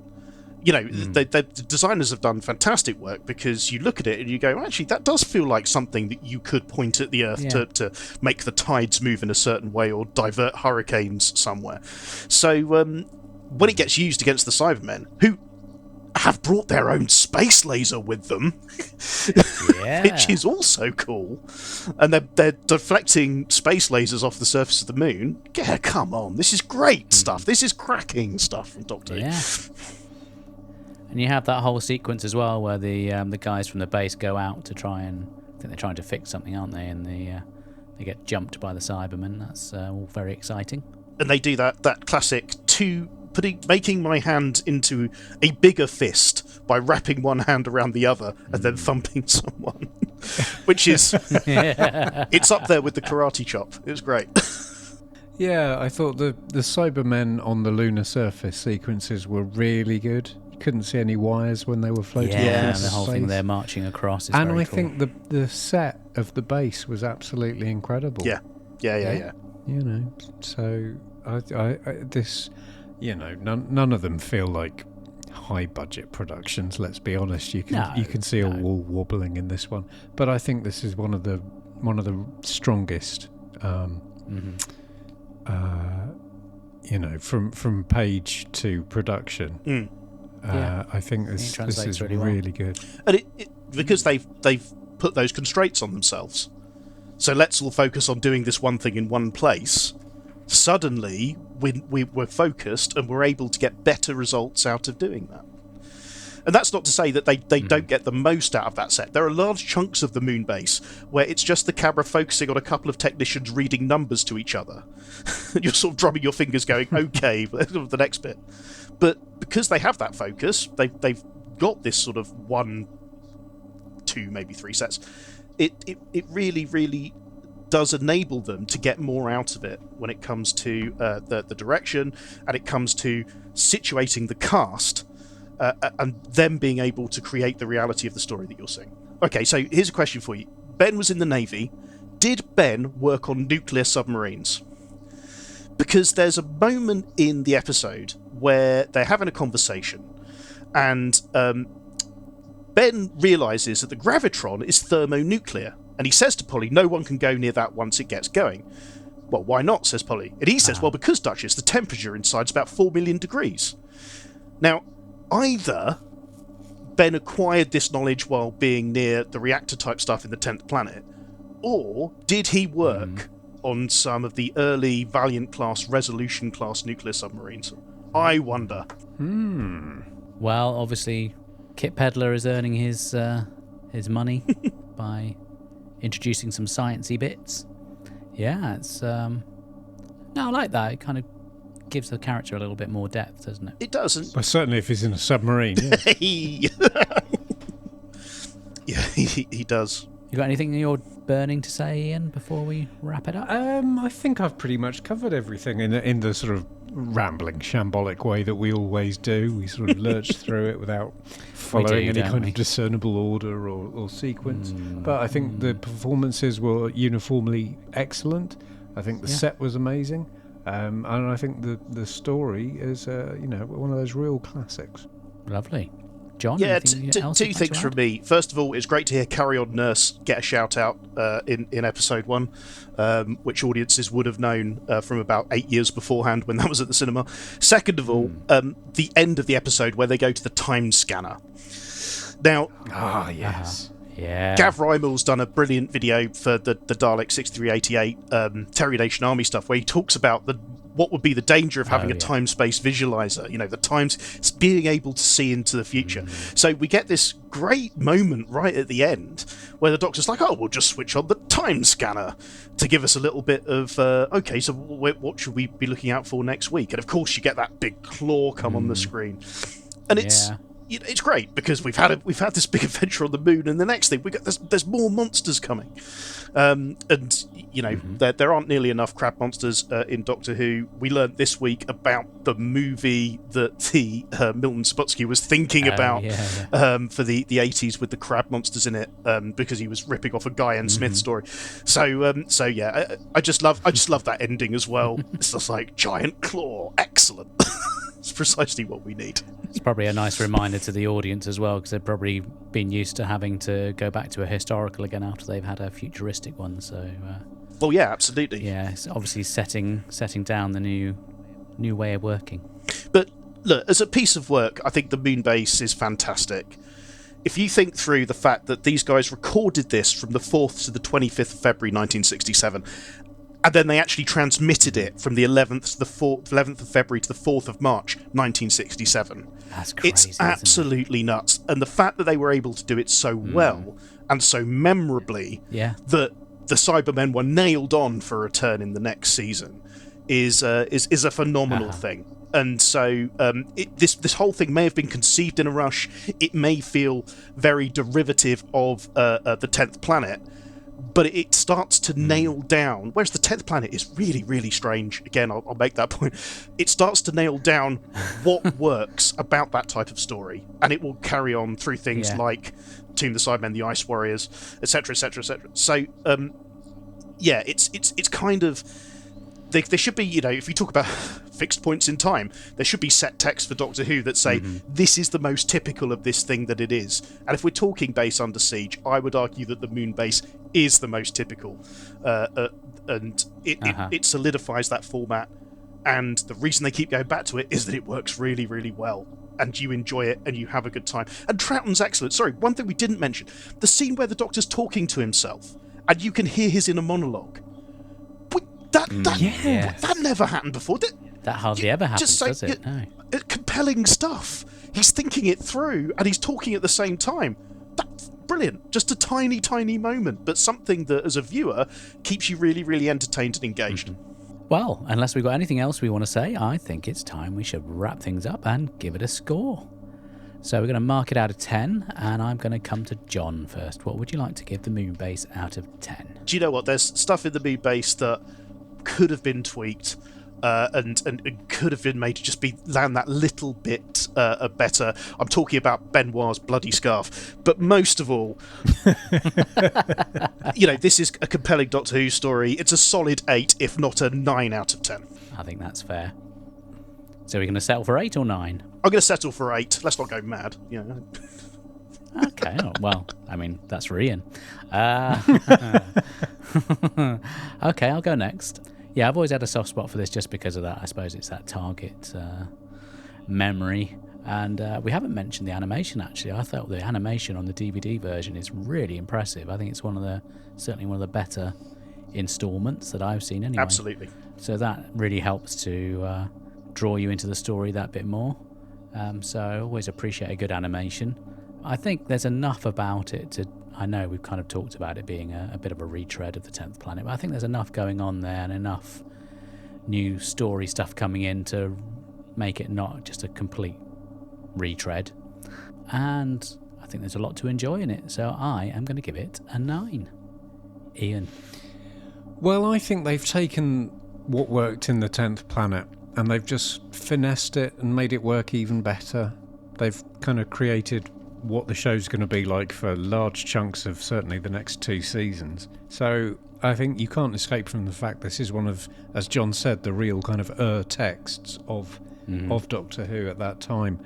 The designers have done fantastic work because you look at it and you go, actually, that does feel like something that you could point at the Earth to make the tides move in a certain way or divert hurricanes somewhere. So, when it gets used against the Cybermen, who have brought their own space laser with them, which is also cool, and they're deflecting space lasers off the surface of the moon. Yeah, come on, this is great stuff. This is cracking stuff from Doctor Who. Yeah. And you have that whole sequence as well where the guys from the base go out to try and... I think they're trying to fix something, aren't they? And they get jumped by the Cybermen. That's all very exciting. And they do that classic making my hand into a bigger fist by wrapping one hand around the other and then thumping someone, which is it's up there with the karate chop. It was great. Yeah, I thought the Cybermen on the lunar surface sequences were really good. You couldn't see any wires when they were floating. Yeah, across the whole space. thing they're marching across is and very I cool. think the set of the base was absolutely incredible. Yeah. So this, none of them feel like high budget productions. Let's be honest. You can see a wall wobbling in this one, but I think this is one of the strongest. From page to production. I think this is really good. And because they've put those constraints on themselves. So let's all focus on doing this one thing in one place. Suddenly, we're focused and we're able to get better results out of doing that. And that's not to say that they don't get the most out of that set. There are large chunks of the Moonbase where it's just the camera focusing on a couple of technicians reading numbers to each other. And you're sort of drumming your fingers going, okay, the next bit. But because they have that focus, they've got this sort of 1, 2, maybe 3 sets. It really does enable them to get more out of it when it comes to the direction, and it comes to situating the cast and them being able to create the reality of the story that you're seeing. Okay, so here's a question for you. Ben was in the Navy. Did Ben work on nuclear submarines? Because there's a moment in the episode where they're having a conversation, and Ben realises that the gravitron is thermonuclear, and he says to Polly, no one can go near that once it gets going. Well, why not, says Polly. And he says, well, because, Duchess, the temperature inside is about 4 million degrees. Now, either Ben acquired this knowledge while being near the reactor-type stuff in the 10th planet, or did he work on some of the early Valiant-class, Resolution-class nuclear submarines? I wonder. Well, obviously, Kit Pedler is earning his money by introducing some sciencey bits. Yeah, it's no, I like that. It kind of gives the character a little bit more depth, doesn't it? It doesn't. Well, certainly if he's in a submarine. Yeah. Yeah, he does. You got anything you're burning to say, Ian, before we wrap it up? I think I've pretty much covered everything in the sort of rambling, shambolic way that we always do. We sort of lurch through it without following any kind of discernible order or sequence. But I think the performances were uniformly excellent. I think the set was amazing. And I think the story is, one of those real classics. Lovely. John, yeah, two things from me. First of all, it's great to hear Carry On Nurse get a shout out in episode 1, which audiences would have known from about 8 years beforehand when that was at the cinema. Second of all, the end of the episode where they go to the time scanner. Now, yes. Yeah. Gav Rymel's done a brilliant video for the Dalek 6388 Terry Nation Army stuff, where he talks about what would be the danger of having a time-space visualizer, the times, being able to see into the future. So we get this great moment right at the end where the Doctor's like, we'll just switch on the time scanner to give us a little bit of, okay, so what should we be looking out for next week? And of course you get that big claw come on the screen. And it's great because we've had this big adventure on the moon, and the next thing there's more monsters coming, there aren't nearly enough crab monsters in Doctor Who. We learned this week about the movie that the Milton Subotsky was thinking about for the 80s with the crab monsters in it, because he was ripping off a Guy and Smith story. I just love that ending as well. It's just like giant claw, excellent. It's precisely what we need. It's probably a nice reminder to the audience as well, because they've probably been used to having to go back to a historical again after they've had a futuristic one. So, well, yeah, absolutely. Yeah, it's obviously setting down the new way of working. But look, as a piece of work, I think the Moonbase is fantastic. If you think through the fact that these guys recorded this from the 4th to the 25th of February 1967, and then they actually transmitted it from the 11th to the 11th of February to the 4th of March 1967. That's crazy. It's absolutely nuts. And the fact that they were able to do it so well and so memorably that the Cybermen were nailed on for a return in the next season is a phenomenal thing. And so this whole thing may have been conceived in a rush. It may feel very derivative of the 10th Planet, but it starts to nail down, whereas the 10th Planet is really, really strange. Again, I'll make that point. It starts to nail down what works about that type of story, and it will carry on through things like Tomb of the Cybermen, the Ice Warriors, etc., etc., etc. So, it's kind of... There should be, if you talk about fixed points in time, there should be set text for Doctor Who that say, this is the most typical of this thing that it is. And if we're talking Base Under Siege, I would argue that the Moonbase is the most typical. And it solidifies that format. And the reason they keep going back to it is that it works really, really well. And you enjoy it, and you have a good time. And Troughton's excellent. Sorry, one thing we didn't mention. The scene where the Doctor's talking to himself, and you can hear his inner monologue. That never happened before. That hardly ever happens, does it? No. Compelling stuff. He's thinking it through, and he's talking at the same time. That's brilliant. Just a tiny, tiny moment, but something that, as a viewer, keeps you really, really entertained and engaged. Well, unless we've got anything else we want to say, I think it's time we should wrap things up and give it a score. So we're going to mark it out of 10, and I'm going to come to John first. What would you like to give the Moonbase out of 10? Do you know what? There's stuff in the Moonbase that could have been tweaked and could have been made to just land that little bit better. I'm talking about Benoit's bloody scarf. But most of all, this is a compelling Doctor Who story. It's a solid 8, if not a 9 out of 10. I think that's fair. So we're going to settle for 8 or 9? I'm going to settle for 8. Let's not go mad. Okay, well, I mean, that's for Iain. Okay, I'll go next. Yeah, I've always had a soft spot for this just because of that. I suppose it's that Target memory. And we haven't mentioned the animation, actually. I thought the animation on the DVD version is really impressive. I think it's certainly one of the better installments that I've seen anyway. Absolutely. So that really helps to draw you into the story that bit more. So I always appreciate a good animation. I think there's enough about it I know we've kind of talked about it being a bit of a retread of the 10th Planet, but I think there's enough going on there and enough new story stuff coming in to make it not just a complete retread. And I think there's a lot to enjoy in it, so I am going to give it a 9. Iain? Well, I think they've taken what worked in the 10th Planet and they've just finessed it and made it work even better. They've kind of created what the show's going to be like for large chunks of certainly the next 2 seasons. So I think you can't escape from the fact this is one of, as John said, the real kind of texts of Doctor Who at that time.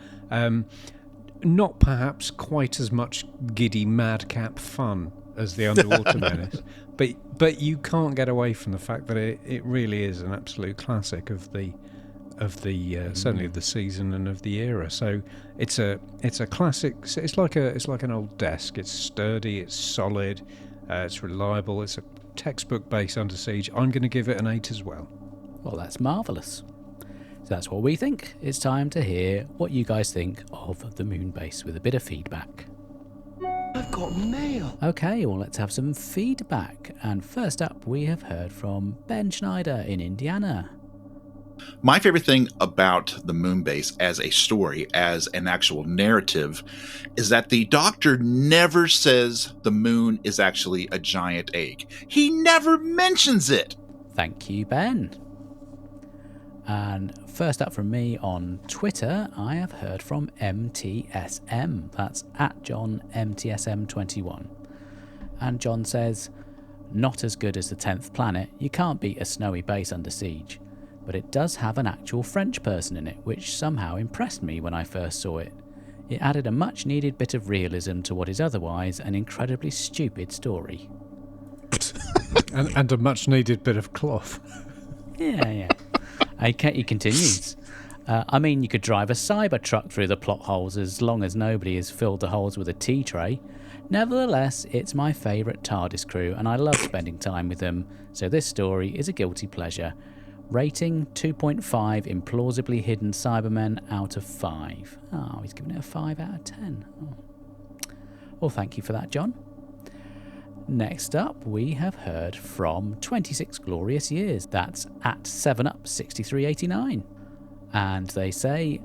Not perhaps quite as much giddy madcap fun as the Underwater Menace, but you can't get away from the fact that it really is an absolute classic of the certainly of the season and of the era. So it's a classic. It's like an old desk. It's sturdy. It's solid. It's reliable. It's a textbook base Under Siege. I'm going to give it an 8 as well. Well, that's marvellous. So that's what we think. It's time to hear what you guys think of the Moonbase with a bit of feedback. I've got mail. Okay, well, let's have some feedback. And first up, we have heard from Ben Schneider in Indiana. My favorite thing about the Moonbase as a story, as an actual narrative, is that the Doctor never says the moon is actually a giant egg. He never mentions it. Thank you, Ben. And first up from me on Twitter, I have heard from MTSM. That's at John MTSM21. And John says, not as good as the 10th Planet. You can't beat a snowy base Under Siege. But it does have an actual French person in it, which somehow impressed me when I first saw it. It added a much needed bit of realism to what is otherwise an incredibly stupid story. and a much needed bit of cloth. Yeah. He continues. I mean, you could drive a cyber truck through the plot holes as long as nobody has filled the holes with a tea tray. Nevertheless, it's my favourite TARDIS crew, and I love spending time with them, so this story is a guilty pleasure. Rating 2.5 implausibly hidden Cybermen out of 5. Oh, he's giving it a 5 out of 10. Oh. Well, thank you for that, John. Next up, we have heard from 26 Glorious Years. That's at 7up6389. And they say,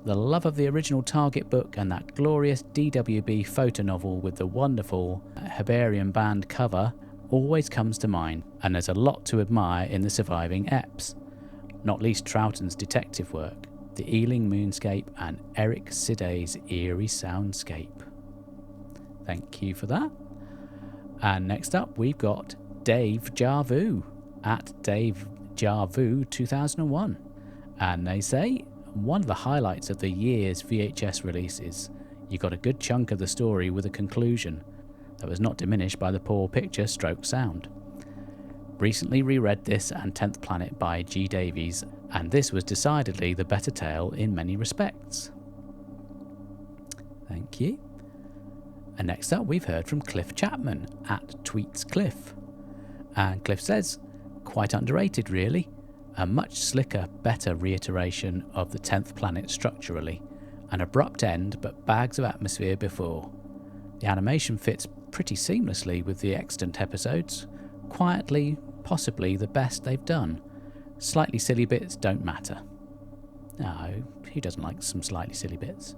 the love of the original Target book and that glorious DWB photo novel with the wonderful Hebarian band cover always comes to mind, and there's a lot to admire in the surviving eps, not least Troughton's detective work, the Ealing moonscape, and Eric Siday's eerie soundscape. Thank you for that. And next up, we've got Dave Jarvu at Dave Jarvu 2001, and they say, one of the highlights of the year's VHS releases, you got a good chunk of the story with a conclusion that was not diminished by the poor picture stroke sound. Recently reread this and 10th Planet by G. Davies, and this was decidedly the better tale in many respects. Thank you. And next up we've heard from Cliff Chapman at TweetsCliff. And Cliff says, quite underrated really, a much slicker, better reiteration of the 10th Planet structurally, an abrupt end but bags of atmosphere before. The animation fits pretty seamlessly with the extant episodes, quietly, possibly the best they've done. Slightly silly bits don't matter. No, who doesn't like some slightly silly bits?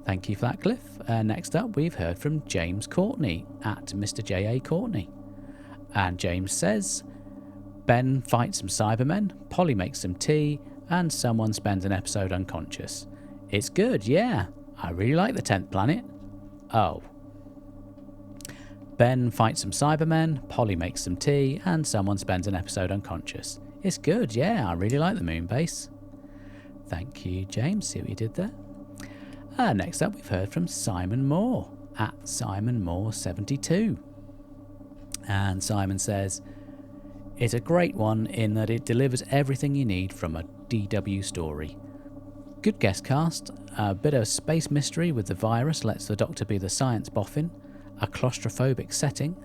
Thank you for that, Cliff. Next up, we've heard from James Courtney at Mr. J.A. Courtney. And James says, Ben fights some Cybermen, Polly makes some tea, and someone spends an episode unconscious. It's good, yeah. I really like the 10th planet. Oh. Ben fights some Cybermen, Polly makes some tea, and someone spends an episode unconscious. It's good, yeah. I really like the Moonbase. Thank you, James. See what you did there? Next up, we've heard from Simon Moore at Simon Moore 72. And Simon says, it's a great one in that it delivers everything you need from a DW story. Good guest cast, a bit of space mystery with the virus lets the Doctor be the science boffin, a claustrophobic setting,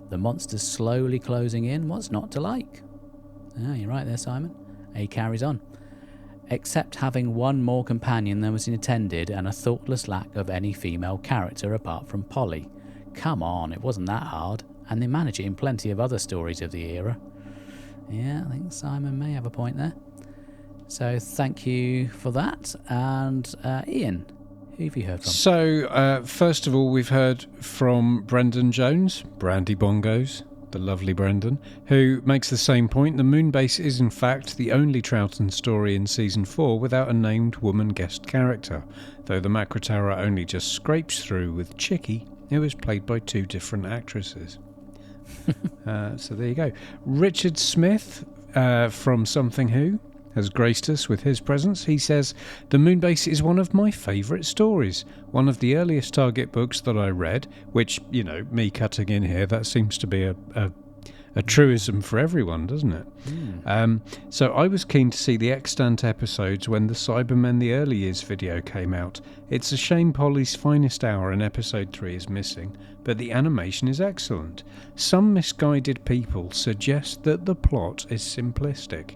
the monsters slowly closing in, what's not to like? You're right there, Simon. He carries on. Except having one more companion than was intended and a thoughtless lack of any female character apart from Polly. Come on, it wasn't that hard, and they manage it in plenty of other stories of the era. Yeah, I think Simon may have a point there. So thank you for that. And Iain, who have you heard from? So, first of all, we've heard from Brendan Jones, Brandy Bongos, the lovely Brendan, who makes the same point. The Moonbase is, in fact, the only Troughton story in Season 4 without a named woman guest character, though the Macrotera only just scrapes through with Chicky, who is played by 2 different actresses. So there you go. Richard Smith from Something Who has graced us with his presence. He says, the Moonbase is one of my favourite stories. One of the earliest Target books that I read, which, you know, me cutting in here, that seems to be a truism for everyone, doesn't it? So I was keen to see the extant episodes when the Cybermen the Early Years video came out. It's a shame Polly's finest hour in episode 3 is missing, but the animation is excellent. Some misguided people suggest that the plot is simplistic,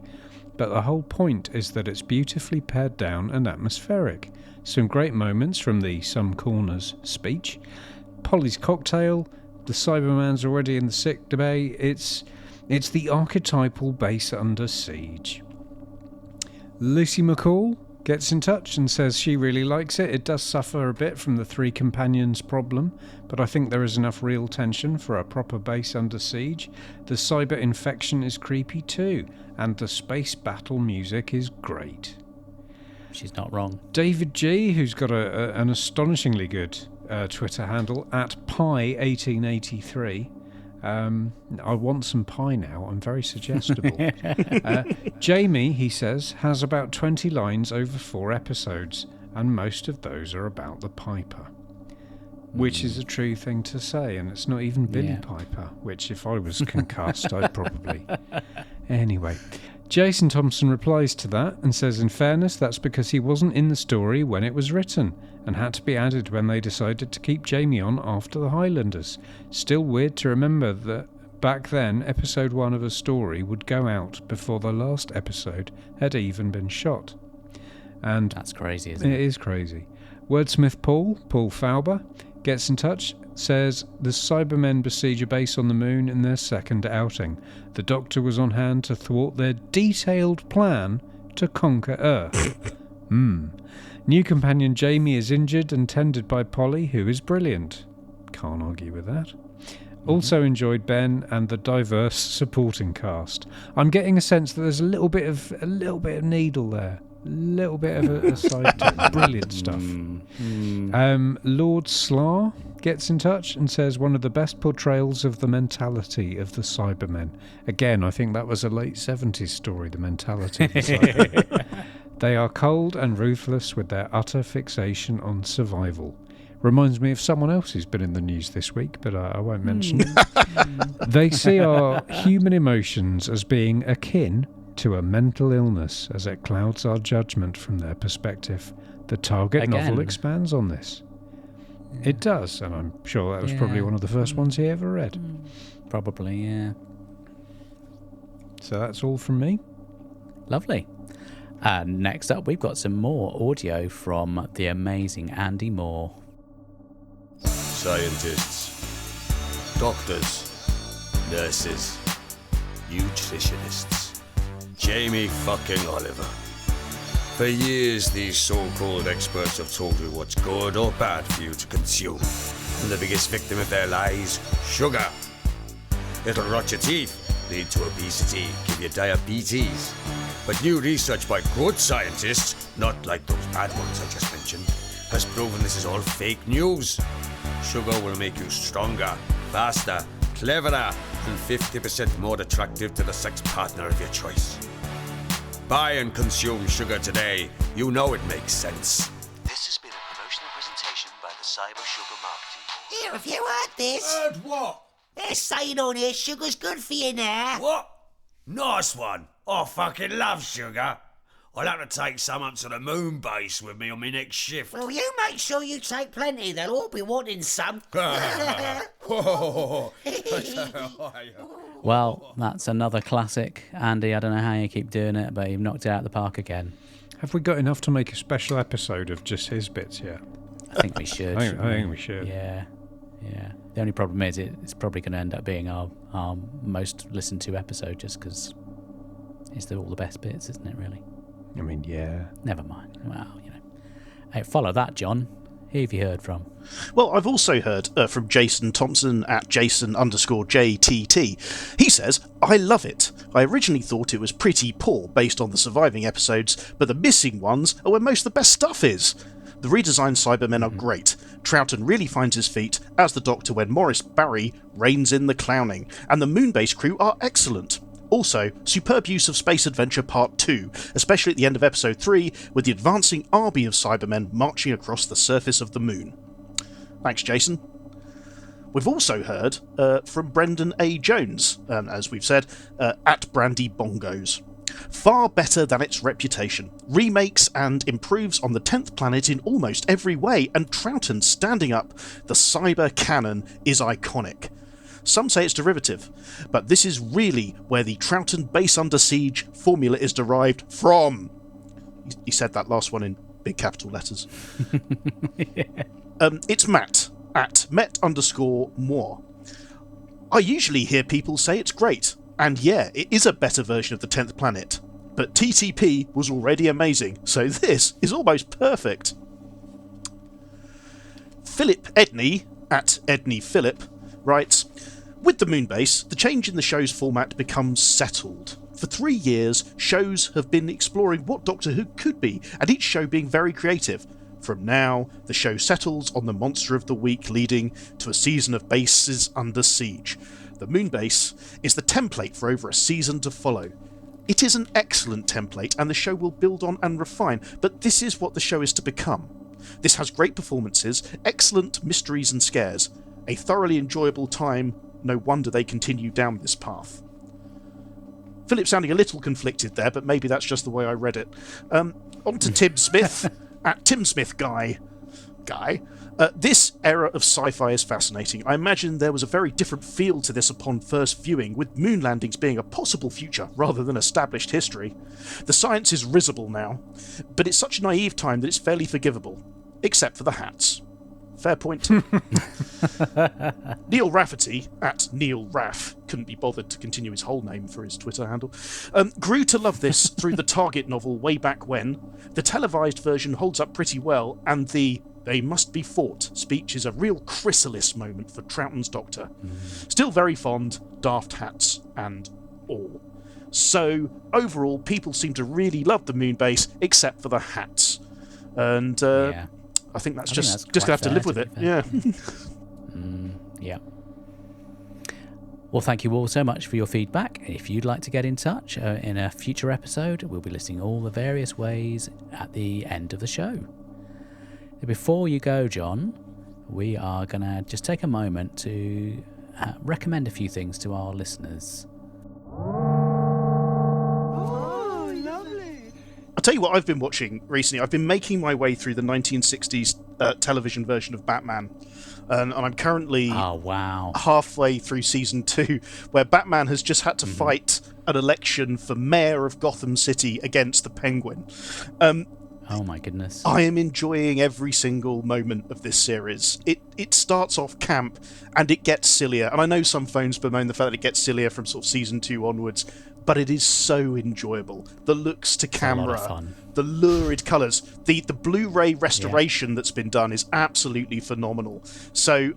but the whole point is that it's beautifully pared down and atmospheric. Some great moments from the Some Corners speech, Polly's cocktail, the Cyberman's already in the sick bay. It's the archetypal base under siege. Lucy McCall gets in touch and says she really likes it. It does suffer a bit from the 3 companions problem, but I think there is enough real tension for a proper base under siege. The cyber infection is creepy too, and the space battle music is great. She's not wrong. David G, who's got an astonishingly good Twitter handle, at Pi1883. I want some pie now. I'm very suggestible. Jamie, he says, has about 20 lines over 4 episodes, and most of those are about the Piper. Which is a true thing to say, and it's not even Billy Piper, which if I was concussed, I'd probably... Anyway, Jason Thompson replies to that and says, in fairness, that's because he wasn't in the story when it was written, and had to be added when they decided to keep Jamie on after the Highlanders. Still weird to remember that back then, episode 1 of a story would go out before the last episode had even been shot. And that's crazy, isn't it? It is crazy. Wordsmith Paul Fauber, gets in touch, says the Cybermen besiege a base on the moon in their second outing. The Doctor was on hand to thwart their detailed plan to conquer Earth. New companion Jamie is injured and tended by Polly, who is brilliant. Can't argue with that. Also enjoyed Ben and the diverse supporting cast. I'm getting a sense that there's a little bit of Needle there. A little bit of a side to brilliant stuff. Lord Slar gets in touch and says one of the best portrayals of the mentality of the Cybermen. Again, I think that was a late 70s story, the mentality of the Cybermen. They are cold and ruthless with their utter fixation on survival. Reminds me of someone else who's been in the news this week, but I won't mention it. They see our human emotions as being akin to a mental illness, as it clouds our judgment from their perspective. The Target novel expands on this. It does, and I'm sure that was probably one of the first ones he ever read. Probably, yeah. So that's all from me. Lovely. Next up, we've got some more audio from the amazing Andy Moore. Scientists, doctors, nurses, nutritionists, Jamie fucking Oliver. For years, these so-called experts have told you what's good or bad for you to consume. And the biggest victim of their lies, sugar. It'll rot your teeth, lead to obesity, give you diabetes. But new research by good scientists, not like those bad ones I just mentioned, has proven this is all fake news. Sugar will make you stronger, faster, cleverer, and 50% more attractive to the sex partner of your choice. Buy and consume sugar today. You know it makes sense. This has been a promotional presentation by the Cyber Sugar Marketing. Here, have you heard this? Heard what? They're saying on here sugar's good for you now. What? Nice one. I fucking love sugar. I'll have to take some up to the Moonbase with me on my next shift. Well, you make sure you take plenty. They'll all be wanting some. Well, that's another classic. Andy, I don't know how you keep doing it, but you've knocked it out of the park again. Have we got enough to make a special episode of just his bits yet? I think we should. I think we should. Yeah. The only problem is it's probably going to end up being our most listened to episode just because it's all the best bits, isn't it, really? I mean, yeah. Never mind. Well, Hey, follow that, John. Who have you heard from? Well, I've also heard from Jason Thompson at Jason_JTT. He says, I love it. I originally thought it was pretty poor based on the surviving episodes, but the missing ones are where most of the best stuff is. The redesigned Cybermen are great. Troughton really finds his feet as the Doctor when Maurice Barry reins in the clowning, and the Moonbase crew are excellent. Also, superb use of Space Adventure Part 2, especially at the end of Episode 3, with the advancing army of Cybermen marching across the surface of the moon. Thanks, Jason. We've also heard from Brendan A. Jones, as we've said, at Brandy Bongos. Far better than its reputation. Remakes and improves on the 10th planet in almost every way, and Troughton standing up the cyber canon is iconic. Some say it's derivative, but this is really where the Troughton Base Under Siege formula is derived from. He said that last one in big capital letters. It's Matt, at Met_moi. I usually hear people say it's great, and yeah, it is a better version of the 10th planet, but TTP was already amazing, so this is almost perfect. Philip Edney, at Edney Philip, writes, with the Moonbase, the change in the show's format becomes settled. For 3 years, shows have been exploring what Doctor Who could be, and each show being very creative. From now, the show settles on the monster of the week, leading to a season of bases under siege. The Moonbase is the template for over a season to follow. It is an excellent template, and the show will build on and refine, but this is what the show is to become. This has great performances, excellent mysteries and scares, a thoroughly enjoyable time. No wonder they continue down this path. Philip sounding a little conflicted there, but maybe that's just the way I read it. On to Tim Smith, at Tim Smith Guy. This era of sci-fi is fascinating. I imagine there was a very different feel to this upon first viewing, with moon landings being a possible future rather than established history. The science is risible now, but it's such a naive time that it's fairly forgivable, except for the hats. Fair point, Tim. Neil Rafferty, at Neil Raff, couldn't be bothered to continue his whole name for his Twitter handle, grew to love this through the Target novel way back when. The televised version holds up pretty well, and the "they must be fought" speech is a real chrysalis moment for Troughton's Doctor. Still very fond, daft hats and all. So, overall, people seem to really love the Moonbase, except for the hats. And, I think that's just going to have to live with it. Yeah. Yeah. Well, thank you all so much for your feedback. If you'd like to get in touch in a future episode, we'll be listing all the various ways at the end of the show. Before you go, John, we are going to just take a moment to recommend a few things to our listeners. I'll tell you what I've been watching recently. I've been making my way through the 1960s television version of Batman. And I'm currently halfway through season 2, where Batman has just had to fight an election for mayor of Gotham City against the Penguin. Oh my goodness. I am enjoying every single moment of this series. It starts off camp and it gets sillier. And I know some phones bemoan the fact that it gets sillier from sort of season 2 onwards, but it is so enjoyable. The looks to camera, a lot of fun. the lurid colours, the Blu-ray restoration that's been done is absolutely phenomenal. So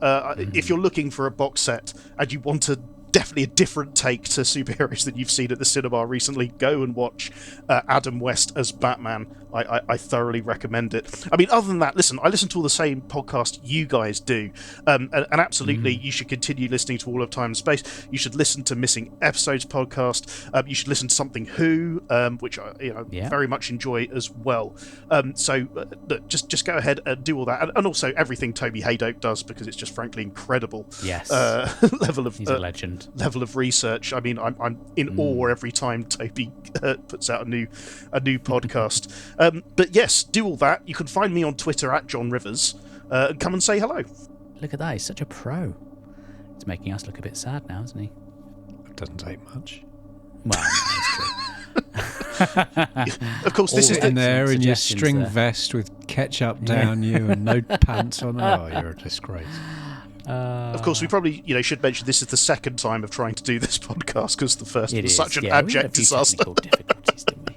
if you're looking for a box set and you want definitely a different take to superheroes that you've seen at the cinema recently, go and watch Adam West as Batman. I thoroughly recommend it. I mean, other than that, listen, I listen to all the same podcast you guys do, and absolutely you should continue listening to All of Time and Space. You should listen to Missing Episodes podcast. You should listen to Something Who, which I very much enjoy as well. So just go ahead and do all that, and also everything Toby Haydock does, because it's just frankly incredible. Yes, level of he's a legend. Level of research. I mean, I'm in awe every time Toby puts out a new podcast. But yes, do all that. You can find me on Twitter at John Rivers. And come and say hello. Look at that, he's such a pro. It's making us look a bit sad now, isn't he? It doesn't take much. Well, that's true. Of course, this is in there in your string vest with ketchup down you and no pants on. Oh, you're a disgrace. Of course, we probably should mention this is the second time of trying to do this podcast, because the first was such an abject disaster. Difficulties, didn't we?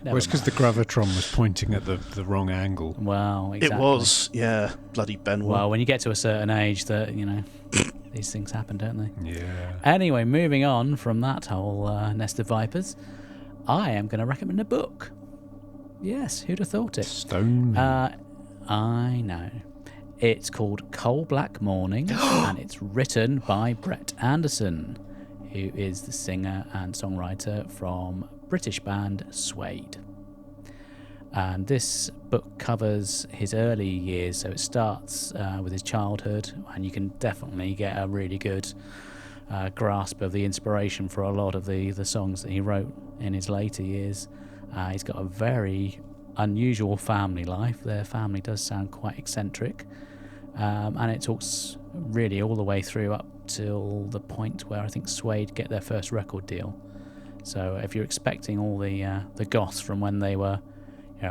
Well, it's because the gravitron was pointing at the wrong angle. Well, exactly. It was, yeah, bloody Benoit. Well, when you get to a certain age, that these things happen, don't they? Yeah. Anyway, moving on from that whole nest of vipers, I am going to recommend a book. Yes, who'd have thought it? Stone Man. I know. It's called Coal Black Morning, and it's written by Brett Anderson, who is the singer and songwriter from British band Suede. And this book covers his early years, so it starts with his childhood, and you can definitely get a really good grasp of the inspiration for a lot of the songs that he wrote in his later years. He's got a very unusual family life. Their family does sound quite eccentric, and it talks really all the way through up till the point where I think Suede get their first record deal. So if you're expecting all the goths from when they were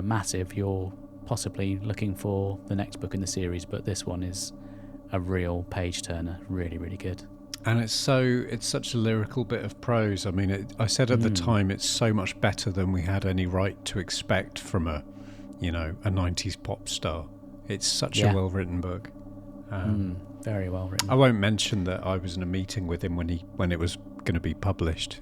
massive, you're possibly looking for the next book in the series, but this one is a real page turner. Really, really good. And it's such a lyrical bit of prose. I mean, I said at the time, it's so much better than we had any right to expect from a 90s pop star. It's such a well-written book. Very well written. I won't mention that I was in a meeting with him when it was going to be published.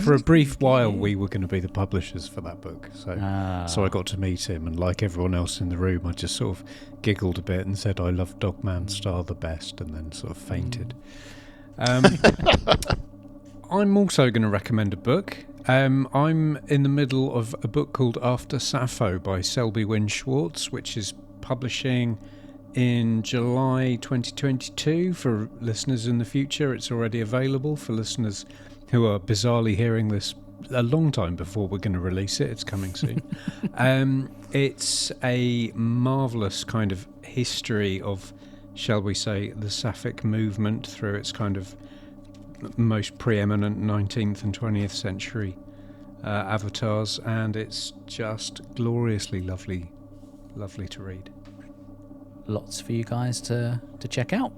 For a brief while, we were going to be the publishers for that book. So I got to meet him, and like everyone else in the room, I just sort of giggled a bit and said, "I love Dogman Star the best," and then sort of fainted. I'm also going to recommend a book. I'm in the middle of a book called After Sappho by Selby Wynne Schwartz, which is publishing in July 2022 for listeners in the future. It's already available for listeners who are bizarrely hearing this a long time before we're going to release it. It's coming soon. It's a marvellous kind of history of, shall we say, the Sapphic movement through its kind of most preeminent 19th and 20th century avatars, and it's just gloriously lovely to read. Lots for you guys to check out.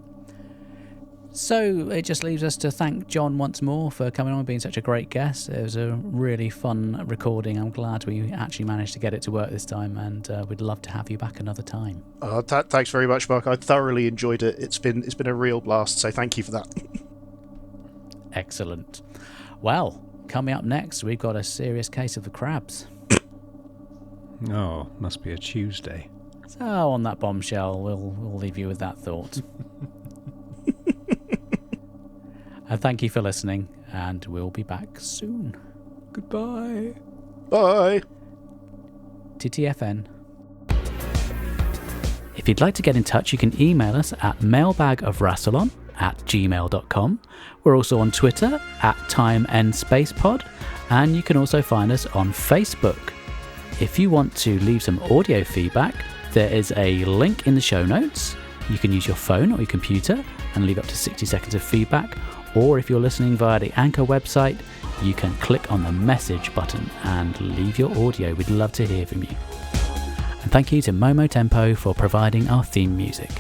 So it just leaves us to thank John once more for coming on and being such a great guest. It was a really fun recording. I'm glad we actually managed to get it to work this time, and we'd love to have you back another time. Thanks very much, Mark. I thoroughly enjoyed it. It's been a real blast, so thank you for that. Excellent. Well, coming up next, we've got a serious case of the crabs. Oh, must be a Tuesday. So on that bombshell, we'll leave you with that thought. And thank you for listening, and we'll be back soon. Goodbye. Bye. TTFN. If you'd like to get in touch, you can email us at mailbagofrassilon@gmail.com. We're also on Twitter @TimeEndSpacePod, and you can also find us on Facebook. If you want to leave some audio feedback, there is a link in the show notes. You can use your phone or your computer and leave up to 60 seconds of feedback, or if you're listening via the Anchor website, you can click on the message button and leave your audio. We'd love to hear from you. And thank you to Momo Tempo for providing our theme music.